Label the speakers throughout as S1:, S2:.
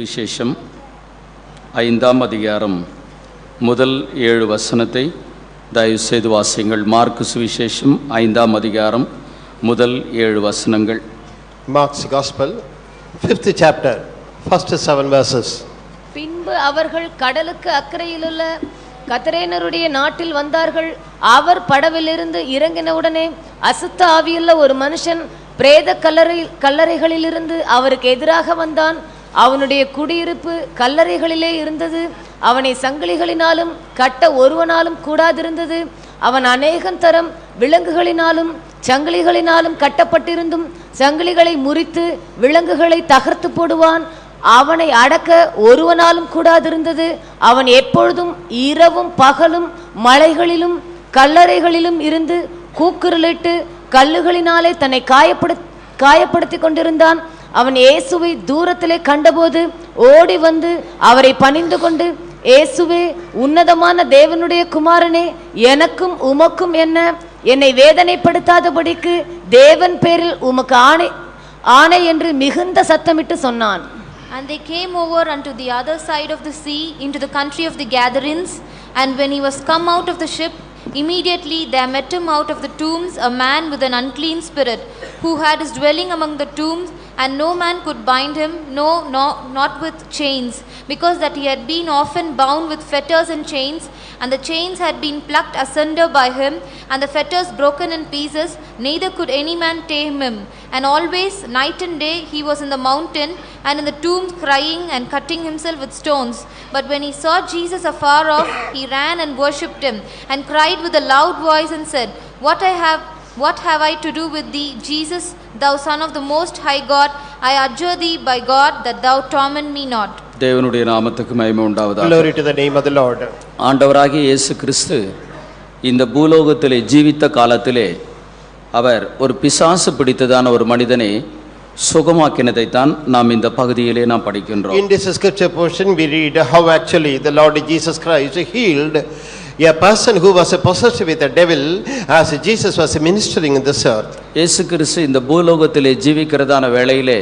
S1: சுவிசேஷம் 5ஆம் அதிகாரம் முதல் 7 வசனத்தை தயவு செய்து வாசியுங்கள். மார்க்கு சுவிசேஷம் 5ஆம் அதிகாரம் முதல் 7 வசனங்கள்.
S2: Mark's Gospel, 5th chapter, first 7 verses.
S3: பின்பு அவர்கள் கடலுக்கு அக்கறையிலுள்ள கதரேனருடைய நாட்டில் வந்தார்கள். அவர் படவிலிருந்து இறங்கினவுடனே அசுத்த ஆவியுள்ள ஒரு மனுஷன் பிரேத கல்லறைகளிலிருந்து அவருக்கு எதிராக வந்தான். அவனுடைய குடியிருப்பு கல்லறைகளிலே இருந்தது. அவனை சங்கிலிகளினாலும் கட்ட ஒருவனாலும் கூடாதிருந்தது. அவன் அநேகம் தரம் விலங்குகளினாலும் சங்கிலிகளினாலும் கட்டப்பட்டிருந்தும் சங்கிலிகளை முறித்து விலங்குகளை தகர்த்து போடுவான். அவனை அடக்க ஒருவனாலும் கூடாதிருந்தது. அவன் எப்பொழுதும் இரவும் பகலும் மலைகளிலும் கல்லறைகளிலும் இருந்து கூக்குரலிட்டு கல்லுகளினாலே தன்னை காயப்படுத்தி கொண்டிருந்தான். அவன் இயேசுவை தூரத்திலே கண்டபோது ஓடி வந்து அவரை பணிந்து கொண்டு, இயேசுவே, உன்னதமான தேவனுடைய குமாரனே, எனக்கும் உமக்கும் என்ன? என்னை வேதனைப்படுத்தாதபடிக்கு தேவன் பேரில் உமக்கு ஆணை என்று மிகுந்த சத்தமிட்டு சொன்னான்.
S4: And they came over unto the other side of the sea, into the country of the Gadarenes. And when he was come out of the ship, immediately there met him out of the tombs a man with an unclean spirit, who had his dwelling among the tombs, and no man could bind him, no, not with chains, because that he had been often bound with fetters and chains, and the chains had been plucked asunder by him, and the fetters broken in pieces, neither could any man tame him. And always, night and day, he was in the mountain and in the tombs, crying and cutting himself with stones. But when he saw Jesus afar off, he ran and worshipped him, and cried with a loud voice and said, What have I to do with thee, Jesus, thou Son of the Most High God? I adjure thee by God that thou torment me not.
S1: தேவனுடைய நாமத்துக்கு மகிமை உண்டாவதாக.
S2: Glory to the name of the Lord.
S1: ஆண்டவராகிய இயேசு கிறிஸ்து இந்த பூலோகத்திலே ஜீவித்த காலத்திலே அவர் ஒரு பிசாசு பிடித்ததான ஒரு மனிதனை சுகமாக்கினதைத்தான் நாம் இந்த பகுதியிலே நாம் படிக்கின்றோம்.
S2: In this scripture portion we read how actually the Lord Jesus Christ healed a person who was possessed with a devil as Jesus was ministering in this earth.
S1: இயேசு கிறிஸ்து இந்த பூலோகத்திலே ஜீவிக்கிறதான வேளையிலே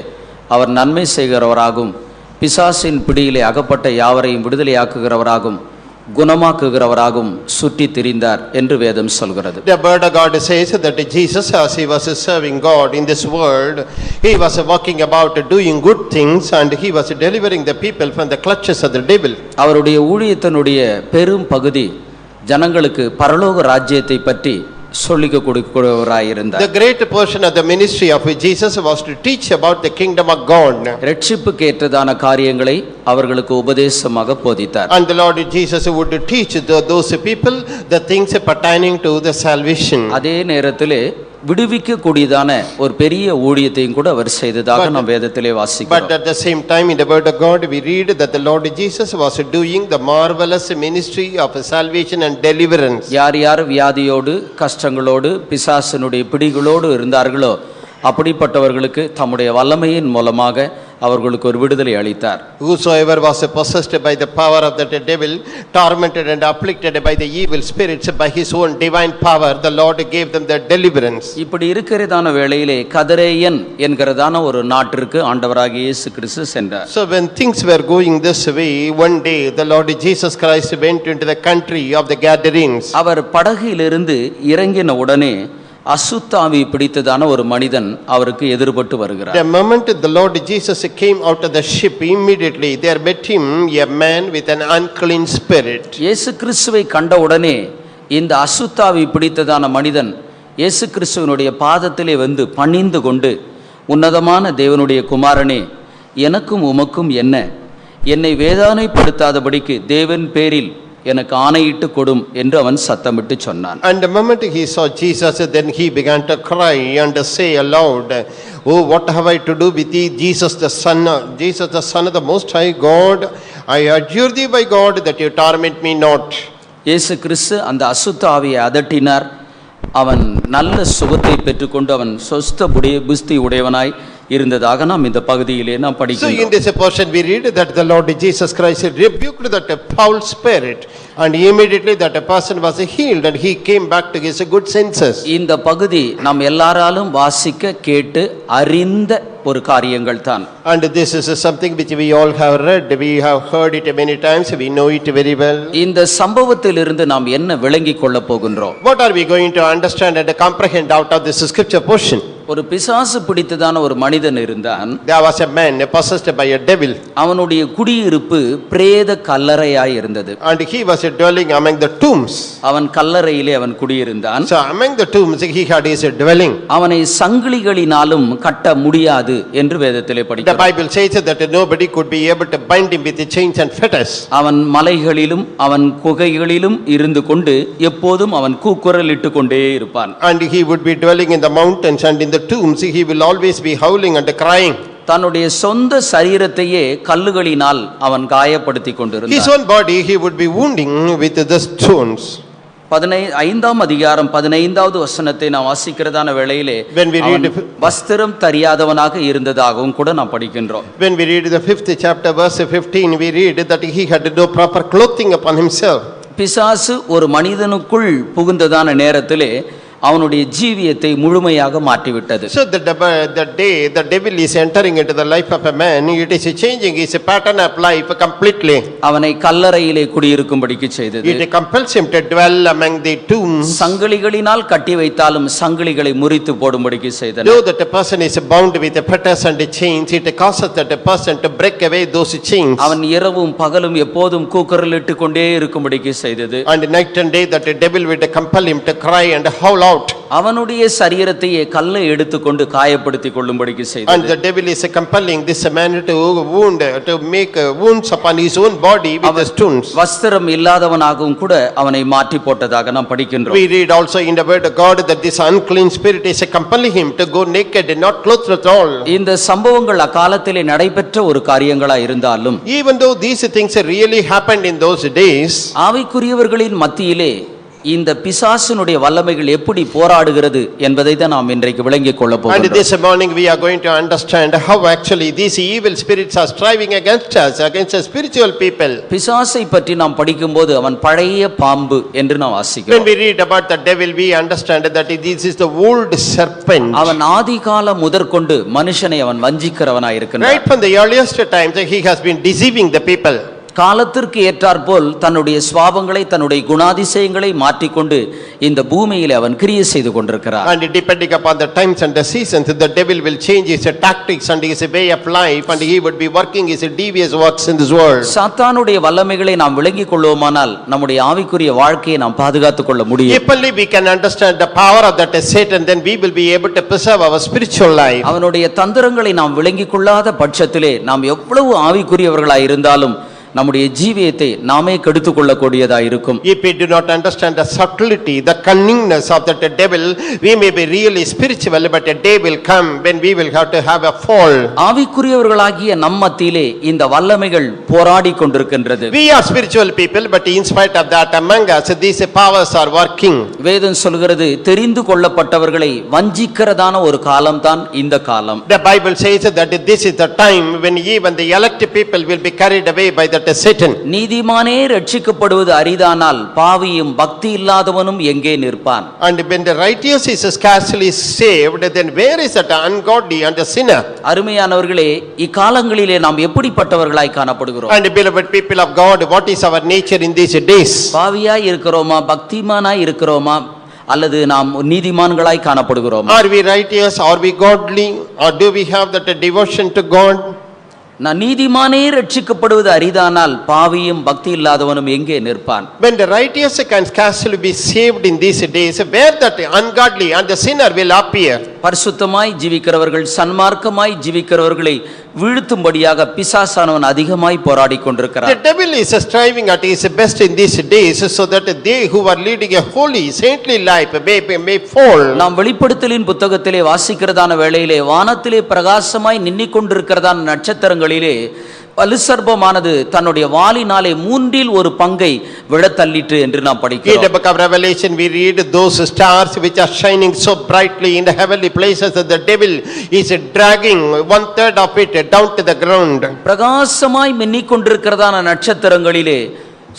S1: அவர் நன்மை செய்கிறவராகும், பிசாசின் பிடியிலே அகப்பட்ட யாவரையும் விடுதலையாக்குகிறவராகும், குணமாக்குகிறவராகும் சுற்றி திரிந்தார் என்று வேதம் சொல்கிறது.
S2: The word of God says that Jesus, as he was serving God in this world, he was walking about doing good things, and he was delivering the people from the clutches of the devil.
S1: அவருடைய ஊழியத்தினுடைய பெரும் பகுதி ஜனங்களுக்கு பரலோக ராஜ்யத்தை பற்றி சொல்லிக் கொடுக்கிறவராயிருந்தார்.
S2: The great portion of the ministry of Jesus was to teach about the kingdom of God.
S1: ரட்சிப்புக்கு ஏற்றதான காரியங்களை அவர்களுக்கு உபதேசமாக போதித்தார்.
S2: And the Lord Jesus would teach those people the things pertaining to the salvation.
S1: அதே நேரத்திலே விடுவிக்க கூடியதான ஒரு பெரிய ஊழியத்தையும் கூட அவர் செய்ததாக நாம் வேதத்திலே வாசிக்கிறோம்.
S2: But at the same time in the word of God we read that the Lord Jesus was doing the marvelous ministry of salvation and deliverance.
S1: யார் யார் வியாதியோடு கஷ்டங்களோடு பிசாசினுடைய பிடிகளோடு இருந்தார்களோ அப்படிப்பட்டவர்களுக்கு தம்முடைய வல்லமையின் மூலமாக அவர்களுக்கு ஒரு விடுதலை அளித்தார்.
S2: Whosoever was possessed by the power of the devil, tormented and afflicted by the evil spirits, by his own divine power the Lord gave them the deliverance.
S1: இப்படி இருக்கிறதான வேளையிலே கதரேயன் என்கிறதான ஒரு நாட்டிற்கு ஆண்டவராகிய இயேசு கிறிஸ்து சென்றார்.
S2: So when things were going this way, one day the Lord Jesus Christ went into the country of the Gadarenes.
S1: அவர் படகிலிருந்து இறங்கின உடனே அசுத்தாவி பிடித்ததான ஒரு மனிதன் அவருக்கு எதிர்பட்டு வருகிறார்.
S2: The moment the Lord Jesus came out of the ship, immediately there met him a man with an unclean spirit.
S1: இயேசு கிறிஸ்துவை கண்ட உடனே இந்த அசுத்தாவி பிடித்ததான மனிதன் இயேசு கிறிஸ்துவினுடைய பாதத்திலே வந்து பணிந்து கொண்டு, உன்னதமான தேவனுடைய குமாரனே, எனக்கும் உமக்கும் என்ன? என்னை வேதனைப்படுத்தாதபடிக்கு தேவன் பேரில் எனக்கு ஆணையிட்டு கொடும் என்று அவன் சத்தமிட்டு சொன்னான்.
S2: And the moment he saw Jesus, then he began to cry and say aloud, Oh, what have I to do with thee, Jesus the Son of the Most High God? I adjure thee by God that you torment me not.
S1: இயேசு கிறிஸ்து அந்த அசுத்த ஆவியை அதட்டினார். அவன் நல்ல சுகத்தை பெற்றுக்கொண்டு அவன் சொஸ்த புஸ்தி உடையவனாய் இருந்ததாக நாம் இந்த பகுதியிலே நாம்
S2: So in
S1: படிக்கிறோம்.
S2: this portion we read that the Lord Jesus Christ rebuked that foul spirit, and immediately that person was healed and he came back to his good senses.
S1: இந்த பகுதி நாம் எல்லாராலும் வாசிக்க கேட்டு அறிந்த ஒரு காரியங்கள் தான்.
S2: And this is something which we all have read, we have heard it many times, we know it very well.
S1: இந்த சம்பவத்திலிருந்து நாம் என்ன விளங்கிக் கொள்ளப் போகின்றோம்?
S2: What are we going to understand and comprehend out of this scripture portion?
S1: ஒரு பிசாசு பிடித்ததான ஒரு மனிதன் இருந்தான்.
S2: There was a man possessed by a devil,
S1: அவனுடைய குடியிருப்பு பிரேத கல்லறையாய் இருந்தது.
S2: and he was dwelling among the tombs.
S1: அவன் கல்லறையிலே அவன் குடியிருந்தான்.
S2: So among the tombs he had his dwelling.
S1: அவனை சங்கிலிகளினாலும் கட்ட முடியாது என்று வேதத்திலே
S2: The
S1: படிக்கிறோம்.
S2: Bible says that nobody could be able to bind him with the chains and fetters.
S1: அவன் மலைகளிலும் அவன் குகைகளிலும் இருந்து கொண்டு எப்போதும் அவன் கூக்குரலிட்டு கொண்டே இருப்பான்.
S2: And he would be dwelling in the mountains and in the tombs, he will always be howling and crying.
S1: தன்னுடைய சொந்த சரீரத்தையே கல்லுகளினால் அவன் காயப்படுத்தி
S2: His
S1: கொண்டிருந்தான்.
S2: own body he would be wounding with the stones.
S1: 5ஆம் அதிகாரம் 15வது வசனத்தை நாம் வாசிக்கிறதான வேளையிலே
S2: When we read
S1: அவன் வஸ்திரம் தெரியாதவனாக இருந்ததாகவும் கூட நாம் படிக்கின்றோம்.
S2: When we read the 5th chapter verse 15, we read that he had no proper clothing upon himself.
S1: பிசாசு ஒரு மனிதனுக்குள் புகுந்ததான நேரத்திலே அவனுடைய ஜீவியத்தை முழுமையாக மாற்றிவிட்டது.
S2: So the day the devil is entering into the life of a man, it is changing his pattern of life completely.
S1: அவனை கல்லறையிலே குடியிருக்கும்படிக்கு செய்தது.
S2: It compels him to dwell among the tombs.
S1: சங்கிலிகளினால் கட்டி வைத்தாலும் சங்கிலிகளை முறித்து போடும்படிக்கு செய்தது.
S2: Though that a person is bound with the fetters and the chains, it causes that a person to break away those chains.
S1: அவன் இரவும் பகலும் எப்போதும் கூக்குரலிட்டு கொண்டே இருக்கும்படிக்கு செய்தது.
S2: And night and day that the devil would compel him to cry and howl out.
S1: அவனுடைய சரீரத்தையே கல்லை எடுத்துக்கொண்டு காயப்படுத்தி கொள்ளும்படிக்கு
S2: And
S1: செய்தது.
S2: the devil is compelling this man to make wounds upon his own body with the stones.
S1: வஸ்திரம் இல்லாதவனாகவும் கூட அவனை மாற்றி போட்டதாக நாம் படிக்கின்றோம்.
S2: We read also in the word of God that this unclean spirit is compelling him to go naked and not clothed at all.
S1: இந்த சம்பவங்கள் அக்காலத்திலே நடைபெற்ற ஒரு காரியங்களா இருந்தாலும்
S2: Even though these things really happened in those days,
S1: ஆவிக்குரியவர்களின் மத்தியிலே இந்த பிசாசினுடைய வல்லமைகள் எப்படி போராடுகிறது என்பதை தான் நாம் இன்றைக்கு விளங்கிக் கொள்ள
S2: and
S1: போகிறோம்.
S2: this morning we are going to understand how actually these evil spirits are striving against us, against the spiritual people.
S1: பிசாசை பற்றி நாம் படிக்கும்போது அவன் பழைய பாம்பு என்று நாம்
S2: When
S1: வாசிக்கிறோம்.
S2: we read about the devil, we understand that this is the old serpent.
S1: அவன் ஆதிகாலம் முதற்கொண்டு மனுஷனை அவன் வஞ்சிக்கிறவனாய் இருக்கின்றான்.
S2: Right from the earliest times, he has been deceiving the people.
S1: காலத்திற்கு ஏற்றாற்போல் தன்னுடைய சுவாபங்களை தன்னுடைய குணாதிசயங்களை மாற்றிக்கொண்டு இந்த பூமியிலே அவன் கிரியை செய்து கொண்டிருக்கிறான்.
S2: And depending upon the times and the seasons, the devil will change his tactics and his way of life, and he would be working his devious works in this world.
S1: சாத்தானுடைய வல்லமைகளை நாம் விளங்கிக் கொள்வோமானால் நம்முடைய ஆவிக்குரிய வாழ்க்கையை நாம் பாதுகாத்துக் கொள்ள முடியும்.
S2: If only we can understand the power of that Satan, then we will be able to preserve our spiritual life.
S1: அவனுடைய தந்திரங்களை நாம் விளங்கிக் கொள்ளாத பட்சத்திலே நாம் எவ்வளவு ஆவிக்குரியவர்களாய் இருந்தாலும் நம்முடைய ஜீவியத்தை நாமே கெடுத்துக் கொள்ளக்கூடியதாக இருக்கும்.
S2: If we do not understand the subtlety, the cunningness of that devil, we may be really spiritual, but a day will come when we will have to have a fall.
S1: ஆவிக்குரியவர்களாகிய நம் மத்தியிலே இந்த வல்லமைகள் போராடி கொண்டிருக்கின்றது.
S2: We are spiritual people, but in spite of that, among us, these powers are working.
S1: வேதம் சொல்கிறது தெரிந்து கொள்ளப்பட்டவர்களை வஞ்சிக்கிறதான ஒரு காலம்தான் இந்த காலம்.
S2: The Bible says that this is the time when even the elect people will be carried away by that Satan.
S1: நீதிமானே ரட்சிக்கப்படுவது அரிதானால் பாவியும் பக்தி இல்லாதவனும் எங்கே நிற்பான்?
S2: And when the righteous is scarcely saved, then where is that ungodly and the sinner?
S1: அருமையானவர்களே, இக்காலங்களிலே நாம் எப்படிப்பட்டவர்களாய் காணப்படுகிறோம்?
S2: And beloved people of God, what is our nature in these days?
S1: பாவியாய் இருக்கிறோமா, பக்திமானாய் இருக்கிறோமா, அல்லது நாம் நீதிமான்களாய் காணப்படுகிறோமா?
S2: Are we righteous? Are we godly? Or do we have that devotion to God?
S1: நான் நீதிமானே ரட்சிக்கப்படுவது அரிதானால் பாவியும் பக்தி இல்லாதவனும் எங்கே நிற்பான்?
S2: When the righteous can scarcely be saved in these days, where that ungodly and the sinner will appear?
S1: பரிசுத்தமாய் ஜீவிக்கிறவர்கள் சன்மார்க்கமாய் ஜீவிக்கிறவர்களை வீழ்த்தும்படியாக பிசாசானவன் அதிகமாய் போராடி கொண்டிருக்கிறான்.
S2: The devil is striving at his best in these days so that they who are leading a holy saintly life may fall.
S1: நாம் வெளிப்படுத்தலின் புத்தகத்திலே வாசிக்கிறதான வேளையிலே வானத்திலே பிரகாசமாய் நின்னிக் கொண்டிருக்கிறதான நட்சத்திரங்களிலே வலுசர்பமானது தன்னுடைய வாளினாலே மூன்றில் ஒரு பங்கை விழத்தள்ளிற்று என்று நாம்
S2: In the
S1: படிக்கிறோம்.
S2: book of Revelation, we read those stars which are shining so brightly in the heavenly places that the devil is dragging 1/3 of it down to the ground.
S1: பிரகாசமாய் மின்னிக் கொண்டிருக்கிறதான நட்சத்திரங்களிலே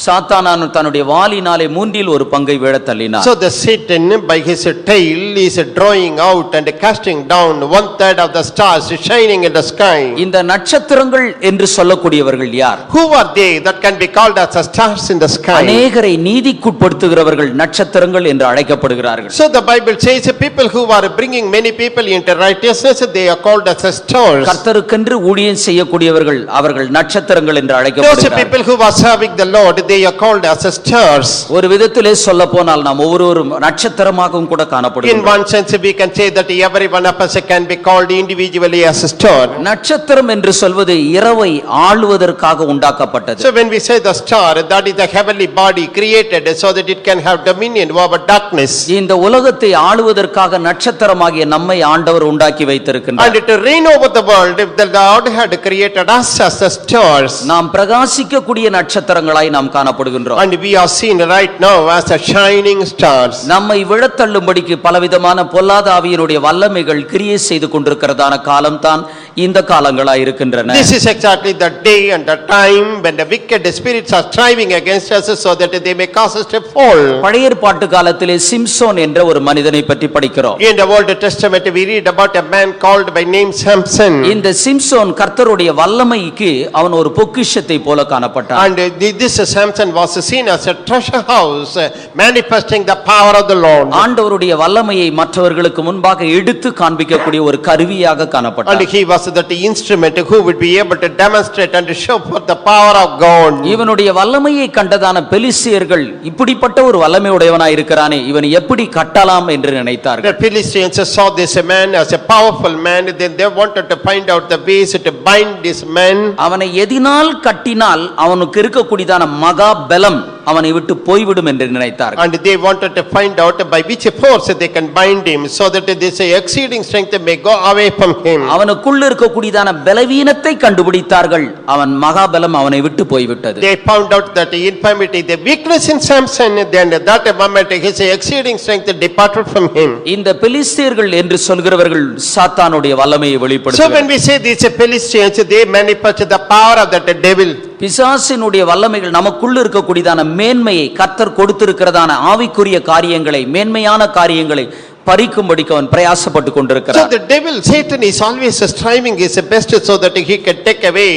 S1: சாத்தானான் தன்னுடைய வாளினாலே மூன்றில் ஒரு பங்கை விழத்தள்ளினார்.
S2: So the Satan by his tail is drawing out and casting down 1/3 of the stars shining in the sky.
S1: இந்த நட்சத்திரங்கள் என்று சொல்லக்கூடியவர்கள் யார்?
S2: Who are they that can be called as the stars in the sky?
S1: அநேகரை நீதிக்குட்படுத்துகிறவர்கள் நட்சத்திரங்கள் என்று அழைக்கப்படுகிறார்கள்.
S2: So the Bible says people who are bringing many people into righteousness, they are called as stars.
S1: கர்த்தருக்கென்று ஊழியம் செய்யக்கூடியவர்கள் அவர்கள் நட்சத்திரங்கள் என்று
S2: Those
S1: அழைக்கப்படுகிறார்கள்.
S2: people who are serving the Lord, they are called as stars.
S1: ஒரு விதத்திலே சொல்ல போனால் நாம் ஒவ்வொருவரும் நட்சத்திரமாகவும் கூட
S2: In
S1: காணப்படுகிறோம்.
S2: one sense, we can say that every one of us can be called individually as a star.
S1: நட்சத்திரம் என்று சொல்வது இரவை ஆளுவதற்காக உண்டாக்கப்பட்டது.
S2: So when we say the star, that is the heavenly body created so that it can have dominion over darkness.
S1: இந்த உலகத்தை ஆளுவதற்காக நட்சத்திரமாகிய நம்மை ஆண்டவர் உண்டாக்கி வைத்திருக்கின்றார்.
S2: And to reign over the world, if the Lord had created us as the stars.
S1: நாம் பிரகாசிக்கக்கூடிய நட்சத்திரங்களாய் நாம் காணப்படுகின்றோம்.
S2: And we are seen right now as the shining stars.
S1: நம்மை விழத்தள்ளும்படிக்கு பலவிதமான பொல்லாத ஆவியினுடைய வல்லமைகள் கிரியை செய்து கொண்டிருக்கிறதான காலம்தான் இந்த காலங்களாய் இருக்கின்றன.
S2: This is exactly the day and the time when the wicked spirits are striving against us so that they may cause us to fall.
S1: பழைய ஏற்பாட்டு காலத்திலே சிம்சோன் என்ற ஒரு மனிதனை பற்றி படிக்கிறோம்.
S2: In the Old Testament, we read about a man called by name Samson.
S1: இந்த சிம்சோன் கர்த்தருடைய வல்லமைக்கு அவன் ஒரு பொக்கிஷத்தை போல காணப்பட்டான்.
S2: And this Samson was seen as a treasure house, manifesting the power of the Lord.
S1: ஆண்டவருடைய வல்லமையை மற்றவர்களுக்கு முன்பாக எடுத்து காண்பிக்கக்கூடிய ஒரு கருவியாக காணப்பட்டான்.
S2: And he was that instrument who would be able to demonstrate and show forth the power of God.
S1: இவனுடைய வல்லமையை கண்டதான பெலிஸ்தியர்கள் இப்படிப்பட்ட ஒரு வல்லமையுடையவனாய் இருக்கிறானே இவனை எப்படி கட்டலாம் என்று நினைத்தார்கள்.
S2: The Philistines saw this man as a powerful man, then they wanted to find out the ways to bind this man.
S1: அவனை எதினால் கட்டினால் அவனுக்கு இருக்கக்கூடியதான மகா பலம் அவனை விட்டு போய்விடும் என்று நினைத்தார்கள்.
S2: And they wanted to find out by which force they can bind him so that this exceeding strength may go away from him.
S1: அவனுக்குள்ள இருக்கக்கூடியதான பலவீனத்தை கண்டுபிடித்தார்கள். அவன் மகாபலம் அவனை விட்டு போய்விட்டது.
S2: They found out that the infirmity, the weakness in Samson, then at that moment his exceeding strength departed from him.
S1: இந்த பெலிஸ்தியர்கள் என்று சொல்கிறவர்கள் சாத்தானுடைய வல்லமையை
S2: So when
S1: வெளிப்படுத்துகிறார்கள்.
S2: we say these Philistines, they manifest the power of that devil.
S1: பிசாசினுடைய வல்லமைகள் நமக்குள்ள இருக்கக்கூடியதான மேன்மையை கர்த்தர் கொடுத்திருக்கிறதான ஆவிக்குரிய காரியங்களை மேன்மையான காரியங்களை பறிக்கும்படிக்கு அவன் பிரயாசப்பட்டு
S2: So
S1: கொண்டிருக்கிறான்.
S2: the devil, Satan is always striving his best so that he can take away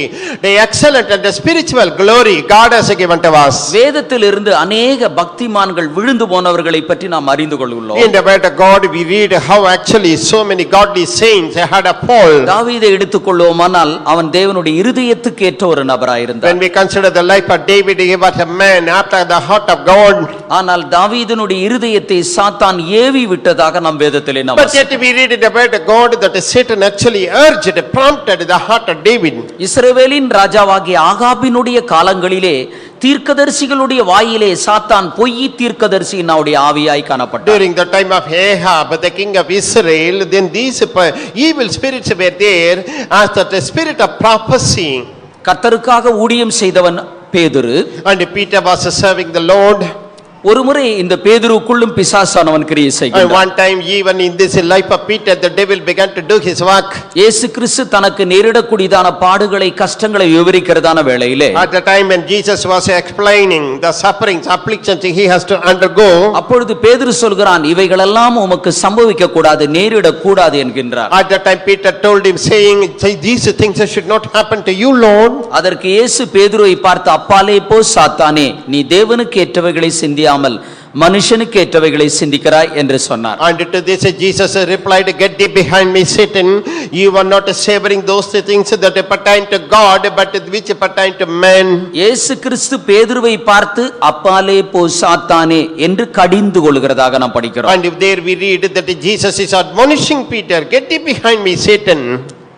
S2: the excellent and the spiritual glory God has given to us.
S1: வேதத்திலிருந்து அநேக பக்திமான்கள் விழுந்து போனவர்களை பற்றி நாம் அறிந்து கொள்கிறோம்.
S2: In the word of God, we read how actually so many godly saints had a fall.
S1: தாவீதை எடுத்துக்கொள்வோமானால் அவன் தேவனுடைய இருதயத்துக்கு ஏற்ற ஒரு நபராயிருந்தான்.
S2: When we consider the life of David, he was a man after the heart of God.
S1: ஆனால் தாவீதினுடைய இருதயத்தை சாத்தான் AV விட்டதாக நாம் வேதத்திலே நாம்
S2: But yet we read in the word of God that Satan actually urged, prompted the heart of David.
S1: இஸ்ரவேலின் ராஜாவாகிய ஆகாபினுடைய காலங்களிலே தீர்க்கதரிசிகளுடைய வாயிலே சாத்தான் பொய் தீர்க்கதரிசியினுடைய ஆவியாய் காணப்பட்டார்.
S2: During the time of Ahab, the king of Israel, then these evil spirits were there as the spirit of prophecy.
S1: கர்த்தருக்காக ஊழியம் செய்தவன் பேதுரு.
S2: And Peter was serving the Lord.
S1: ஒருமுறை இந்த பேதுருக்குள்ளும் பிசாசானவன் கிரியை
S2: And
S1: செய்கிறான்.
S2: one time even in this life of Peter, the devil began to do his work.
S1: இயேசு கிறிஸ்து தனக்கு நேரிடக்கூடியதான பாடுகளை கஷ்டங்களை விவரிக்கிறதான வேளையிலே
S2: At the time when Jesus was explaining the sufferings, afflictions he has to undergo,
S1: அப்பொழுது பேதுரு சொல்கிறான் இவைகளெல்லாம் உமக்கு சம்பவிக்க கூடாது நேரிடக் கூடாது என்கின்றார்.
S2: at that time Peter told him saying, these things should not happen to you, Lord.
S1: அதற்கு இயேசு பேதுருவை பார்த்து அப்பாலே போ சாத்தானே நீ தேவனுக்கு ஏற்றவைகளை சிந்தியாமல் மனுஷனுக்கு ஏற்றவைகளை சிந்திக்கிறாய் என்று சொன்னார்.
S2: And to this Jesus replied, get thee behind me, Satan. You are not savoring those things that pertain to God, but which pertain to man.
S1: இயேசு கிறிஸ்து பேதுருவை பார்த்து அப்பாலே போ சாத்தானே என்று கடிந்து கொள்கிறதாக நாம் படிக்கிறோம்.
S2: And if there we read that Jesus is admonishing Peter, get thee behind me, Satan.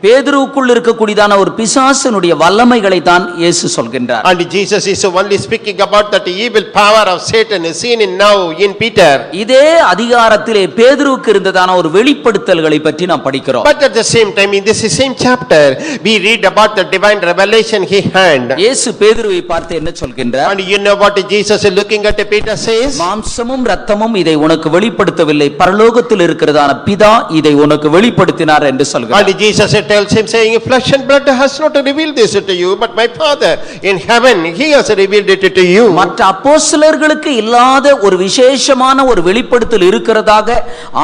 S1: பேதுருவுக்குள் இருக்கக்கூடியதான ஒரு பிசாசினுடைய வல்லமைகளை தான் இயேசு சொல்கின்றார்.
S2: And Jesus is only speaking about that evil power of Satan is seen in now in Peter.
S1: இதே அதிகாரத்திலே பேதுருவுக்கு இருந்ததான ஒரு வெளிப்படுத்தல்களை பற்றி நாம் படிக்கிறோம்.
S2: But at the same time, in this same chapter, we read about the divine revelation he had.
S1: இயேசு பேதுருவை பார்த்து என்ன சொல்கின்றார்?
S2: And you know what Jesus is looking at Peter says?
S1: மாம்சமும் இரத்தமும் இதை உனக்கு வெளிப்படுத்தவில்லை, பரலோகத்தில் இருக்கிறதான பிதா இதை உனக்கு வெளிப்படுத்தினார் என்று சொல்கிறார்.
S2: And Jesus tells him saying, flesh and blood has not revealed this to you, but my Father in heaven, he has revealed it to you.
S1: மற்ற அப்போஸ்தலர்களுக்கு இல்லாத ஒரு விசேஷமான ஒரு வெளிப்படுத்தல் இருக்கிறதாக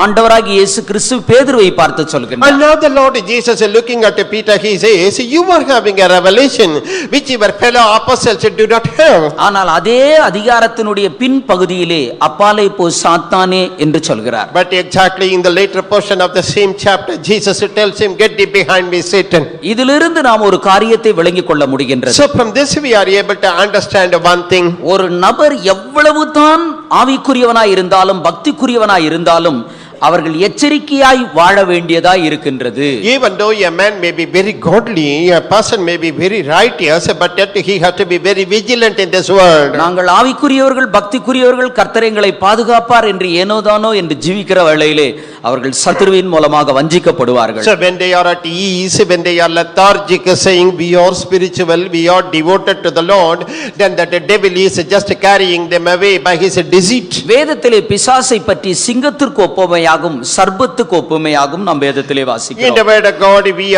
S1: ஆண்டவராகிய இயேசு கிறிஸ்து பேதுருவை பார்த்து சொல்கிறார்.
S2: And now the Lord Jesus is looking at Peter, he says, you are having a revelation which your fellow apostles do not have.
S1: ஆனால் அதே அதிகாரத்தினுடைய பின் பகுதியிலே அப்பாலே போ சாத்தானே என்று சொல்கிறார்.
S2: But exactly in the later portion of the same chapter, Jesus tells him, get thee behind me, Satan.
S1: இதிலிருந்து நாம் ஒரு காரியத்தை விளங்கிக் கொள்ள முடிகின்றது.
S2: So from this we are able to understand one thing.
S1: ஒரு நபர் எவ்வளவு தான் ஆவிக்குரியவனாய் இருந்தாலும் பக்திக்குரியவனாய் இருந்தாலும் அவர்கள் எச்சரிக்கையாய் வாழ வேண்டியதாய் இருக்கின்றது.
S2: Even though a man may be very godly, a person may be very righteous, but yet he has to be very vigilant in this world.
S1: நாங்கள் ஆவிக்குரியவர்கள் பக்திக்குரியவர்கள் கர்த்தரைங்களை பாதுகாப்பார் என்று ஏனோதானோ என்று ஜீவிக்கிற வேளையிலே அவர்கள் சத்துருவின் மூலமாக வஞ்சிக்கப்படுவார்கள்.
S2: So when they are at ease, when they are lethargic, saying we are spiritual, we are devoted to the Lord, then that the devil is just carrying them away by his deceit.
S1: வேதத்திலே பிசாசை பற்றி சிங்கத்திற்கு ஒப்புமையாகும் சர்ப்பத்துக்கு ஒப்புமையாகும் நாம் வேதத்திலே
S2: In the
S1: வாசிக்கிறோம்.
S2: word of God, we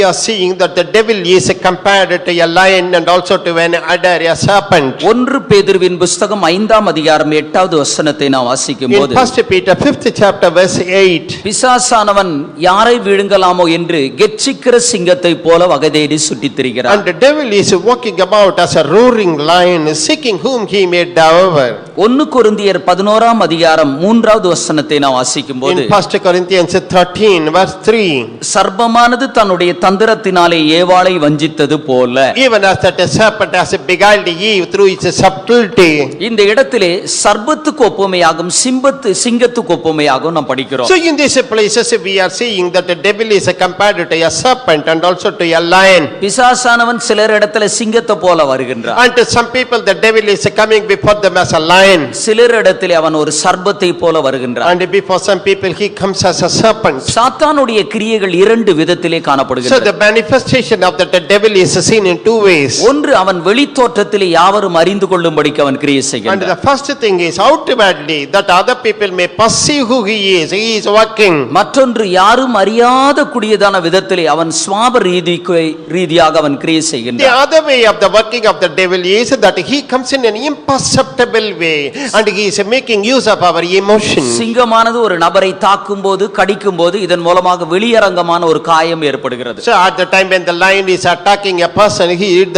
S2: are seeing that the devil is compared to a lion and also to an adder, a serpent.
S1: 1 பேதுருவின் புஸ்தகம் 5ஆம் அதிகாரம் 8வது வசனத்தை நாம் வாசிக்கும்
S2: In
S1: போது
S2: 1 Peter 5th chapter verse 8.
S1: பிசாசானவன் யாரை விழுங்கலாமோ என்று கெர்ச்சிக்கிற சிங்கத்தை போல வகைதேடி சுற்றித் திரிகிறான்.
S2: And the devil is walking about as a roaring lion, seeking whom he may devour.
S1: 1 கொரிந்தியர் 11ஆம் அதிகாரம் 3வது வசனத்தை நாம் வாசிக்கும்
S2: In
S1: போது
S2: 1 Corinthians 13 verse 3.
S1: சர்ப்பமானது தன்னுடைய தந்திரத்தினாலே ஏவாளை வஞ்சித்தது போல.
S2: Even as that serpent has beguiled Eve through its subtlety.
S1: இந்த இடத்திலே சர்ப்பத்துக்கு ஒப்புமையாகும் சிங்கத்துக்கு ஒப்புமையாகும் நாம் படிக்கிறோம்.
S2: So in these places we are seeing that the devil is compared to a serpent and also to a lion.
S1: பிசாசானவன் சிலர் இடத்துல சிங்கத்தை போல வருகின்றான்.
S2: And to some people the devil is coming before them as a lion.
S1: சிலர் இடத்திலே அவன் ஒரு சர்ப்பத்தை போல வருகின்றான்.
S2: And before some people he comes as a serpent.
S1: சாத்தானுடைய கிரியைகள் இரண்டு விதத்திலே
S2: So
S1: காணப்படுகின்றன.
S2: the manifestation of that the devil is seen in two ways.
S1: ஒன்று அவன் வெளித்தோற்றத்திலே யாவரும் அறிந்து கொள்ளும்படிக்கு அவன் கிரியை
S2: And
S1: செய்கின்றான்.
S2: the first thing is outwardly that other people may perceive who he is working.
S1: மற்றொன்று யாரும் அறியாத கூடியதான விதத்திலே அவன் சுவாப ரீதியாக அவன் கிரியை
S2: The
S1: செய்கின்றான்.
S2: other way of the working of the devil is that he comes in an imperceptible way and he is making use of our emotions.
S1: சிங்கமானது ஒரு நபரை தாக்கும் போது கடிக்கும் போது இதன் மூலமாக வெளியரங்கமான ஒரு காயம் ஏற்படுகிறது.
S2: So at the time when the lion is attacking a person,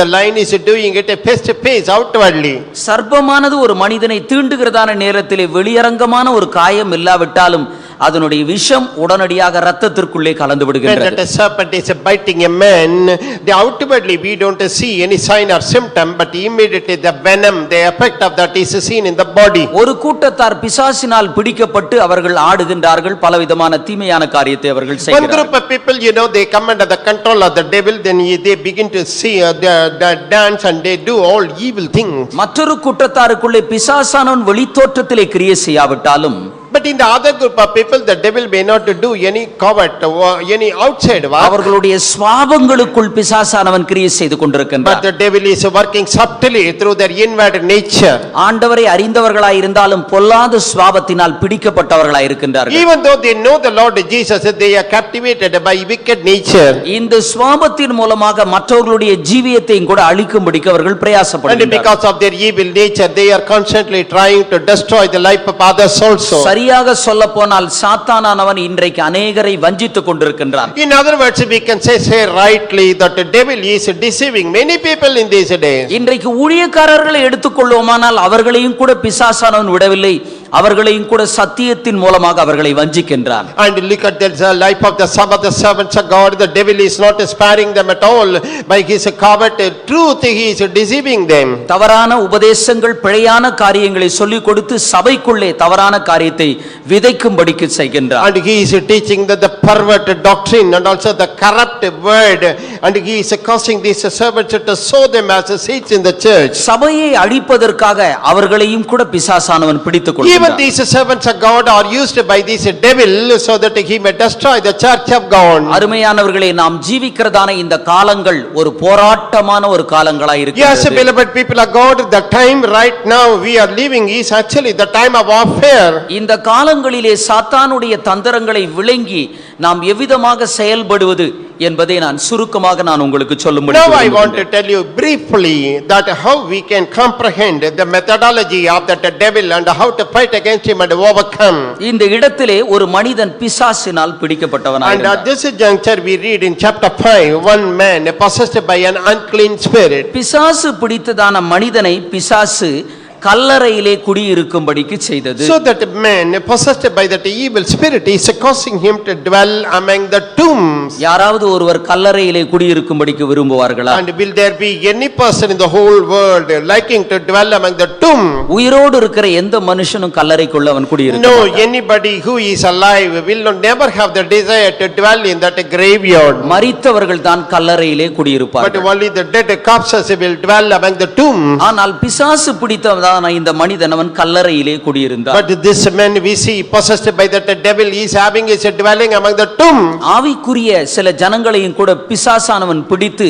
S2: the lion is doing it face to face outwardly.
S1: சர்ப்பமானது ஒரு மனிதனை தீண்டுகிறதான நேரத்திலே வெளியரங்கமான ஒரு காயம் இல்லாவிட்டாலும் அதனுடைய விஷம் உடனடியாக இரத்தத்திற்குள்ளே கலந்து
S2: When
S1: விடுகின்றது.
S2: that serpent is biting a man, outwardly we don't see any sign or symptom, but immediately the venom, the effect of that is seen in the body.
S1: ஒரு கூட்டத்தார் பிசாசினால் பிடிக்கப்பட்டு அவர்கள் ஆடுகின்றார்கள், பலவிதமான தீமையான காரியத்தை அவர்கள்
S2: One
S1: செய்கிறார்கள்.
S2: group of people, they come under the control of the devil, then they begin to see the dance and they do all evil things.
S1: மற்றொரு கூட்டத்தாருக்குள்ளே பிசாசானவன் வெளித்தோற்றத்திலே கிரியை செய்யாவிட்டாலும்
S2: But in the other group of people, the devil may not do any covert or any outside work.
S1: அவர்களுடைய சுவாபங்களுக்குள் பிசாசானவன் கிரியை செய்து
S2: But
S1: கொண்டிருக்கின்றான்.
S2: the devil is working subtly through their inward nature.
S1: ஆண்டவரை அறிந்தவர்களாய் இருந்தாலும் பொல்லாத சுவாபத்தினால் பிடிக்கப்பட்டவர்களாய் இருக்கின்றார்கள்.
S2: Even though they know the Lord Jesus, they are captivated by wicked nature.
S1: இந்த சுவாபத்தின் மூலமாக மற்றவர்களுடைய ஜீவியத்தையும் கூட அழிக்கும்படிக்கு அவர்கள்
S2: And
S1: பிரயாசப்படுகின்றார்கள்.
S2: because of their evil nature, they are constantly trying to destroy the life of others also.
S1: சரியாக சொல்ல போனால் சாத்தானானவன் இன்றைக்கு அநேகரை வஞ்சித்துக் கொண்டிருக்கின்றான்.
S2: In other words, we can say rightly that the devil is deceiving many people in these days.
S1: இன்றைக்கு ஊழியக்காரர்களை எடுத்துக்கொள்வோமானால் அவர்களையும் கூட பிசாசானவன் விடவில்லை, அவர்களையும் கூட சத்தியத்தின் மூலமாக அவர்களை வஞ்சிக்கின்றான்.
S2: And look at the life of some of the servants of God. The devil is not sparing them at all. By his covert truth, he is deceiving them.
S1: தவறான உபதேசங்கள் பிழையான காரியங்களை சொல்லிக் கொடுத்து சபைக்குள்ளே தவறான காரியத்தை விதைக்கும்படிக்கு செய்கின்றார்.
S2: And he is teaching that the perverted doctrine and also the corrupt word, and he is causing these servants to sow them as seeds in the church.
S1: சபையை அழிப்பதற்காக அவர்களையும் கூட பிசாசானவன் பிடித்துக்
S2: Even
S1: கொள்கிறான்.
S2: these servants of God are used by this devil so that he may destroy the church of God.
S1: அருமையானவர்களே, நாம் ஜீவிக்கிறதான இந்த காலங்கள் ஒரு போராட்டமான ஒரு காலங்களாய்
S2: Yes,
S1: இருக்கிறது.
S2: beloved people of God, the time right now we are living is actually the time of warfare.
S1: இந்த காலங்களிலே சாத்தானுடைய தந்திரங்களை விளங்கி நாம் எவ்விதமாக செயல்படுவது என்பதை நான் சுருக்கமாக உங்களுக்கு சொல்லும்படி
S2: Now I want to
S1: விரும்புகிறேன்.
S2: tell you briefly that how we can comprehend the methodology of that devil and how to fight against him and overcome.
S1: இந்த இடத்திலே ஒரு மனிதன் பிசாசினால் பிடிக்கப்பட்டவனாய்
S2: And at
S1: இருந்தான்.
S2: this juncture we read in chapter 5, one man possessed by an unclean spirit.
S1: பிசாசு பிடித்ததான மனிதனை பிசாசு கல்லறையிலே குடியிருக்கும்படிக்கு செய்தது.
S2: So that man possessed by that evil spirit is causing him to dwell among the tombs.
S1: யாராவது ஒருவர் கல்லறையிலே குடியிருக்கும்படிக்கு விரும்புவார்களா?
S2: And will there be any person in the whole world liking to dwell among the tomb?
S1: உயிரோடு இருக்கிற எந்த மனுஷனும் கல்லறைக்குள்ள அவன் குடியிருக்க
S2: No,
S1: மாட்டான்.
S2: anybody who is alive will never have the desire to dwell in that graveyard.
S1: மரித்தவர்கள் தான் கல்லறையிலே
S2: But
S1: குடியிருப்பார்கள்.
S2: only the dead corpses will dwell among the tomb.
S1: ஆனால் பிசாசு பிடித்ததான இந்த மனிதன் அவன் கல்லறையிலே குடியிருந்தான்.
S2: But this man we see possessed by that devil is having his dwelling among the tomb.
S1: ஆவிக்குரிய சில ஜனங்களையும் கூட பிசாசானவன் பிடித்து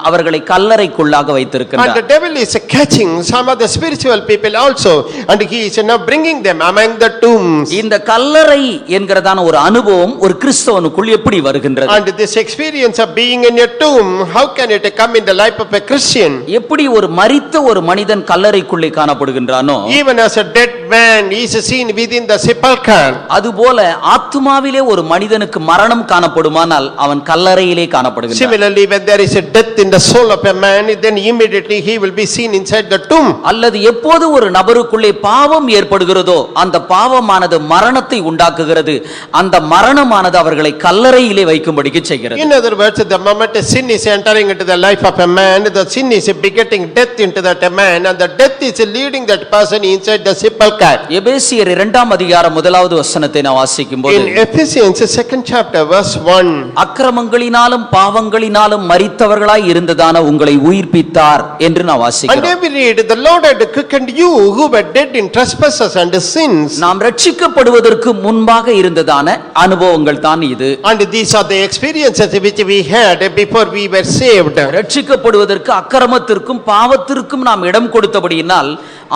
S1: அவர்களை கல்லறைக்குள்ளாக
S2: And
S1: வைத்திருக்கிறான்.
S2: the devil is catching some of the spiritual people also, and he is now bringing them among the tombs.
S1: இந்த கல்லறை என்கிறதான ஒரு அனுபவம் ஒரு கிறிஸ்தவனுக்குள் எப்படி வருகின்றது?
S2: And this experience of being in a tomb, how can it come in the life of a Christian?
S1: எப்படி ஒரு மரித்த ஒரு மனிதன் கல்லறைக்குள்ளே காணப்படுகின்றானோ,
S2: Even as a dead man is seen within the sepulchre.
S1: அதுபோல ஆத்துமாவிலே ஒரு மனிதனுக்கு மரணம் காணப்படுமானால் அவன் கல்லறையிலே காணப்படுகின்றான்.
S2: Similarly, when there is a death in the soul of a man, then immediately he will be seen inside the tomb.
S1: அல்லது எப்போது ஒரு நபருக்குள்ளே பாவம் ஏற்படுகிறதோ அந்த பாவமானது மரணத்தை உண்டாக்குகிறது. அந்த மரணமானது அவர்களை கல்லறையிலே வைக்கும்படிக்கு செய்கிறது.
S2: In other words, the moment sin is entering into the life of a man, the sin is begetting death into that man, and the death is leading that person inside the sepulchre.
S1: எபேசியர் 2ஆம் அதிகாரம் 1வது வசனத்தை நான் வாசிக்கும்போது,
S2: In Ephesians 2nd chapter verse 1,
S1: அக்கிரமங்களினாலும் பாவங்களினாலும் மரித்தவர்களாய் இருந்ததான உங்களை உயிர்ப்பித்தார் என்று நான்
S2: and
S1: வாசிக்கிறோம்.
S2: we read, the Lord had quickened you who were dead in trespasses and sins.
S1: நாம் ரட்சிக்கப்படுவதற்கு முன்பாக இருந்ததான அனுபவங்கள் தான் இது.
S2: And these are the experiences which we had before we were saved.
S1: ரட்சிக்கப்படுவதற்கு அக்கிரமத்திற்கும் பாவத்திற்கும் நாம் இடம் கொடுத்தபடியினால்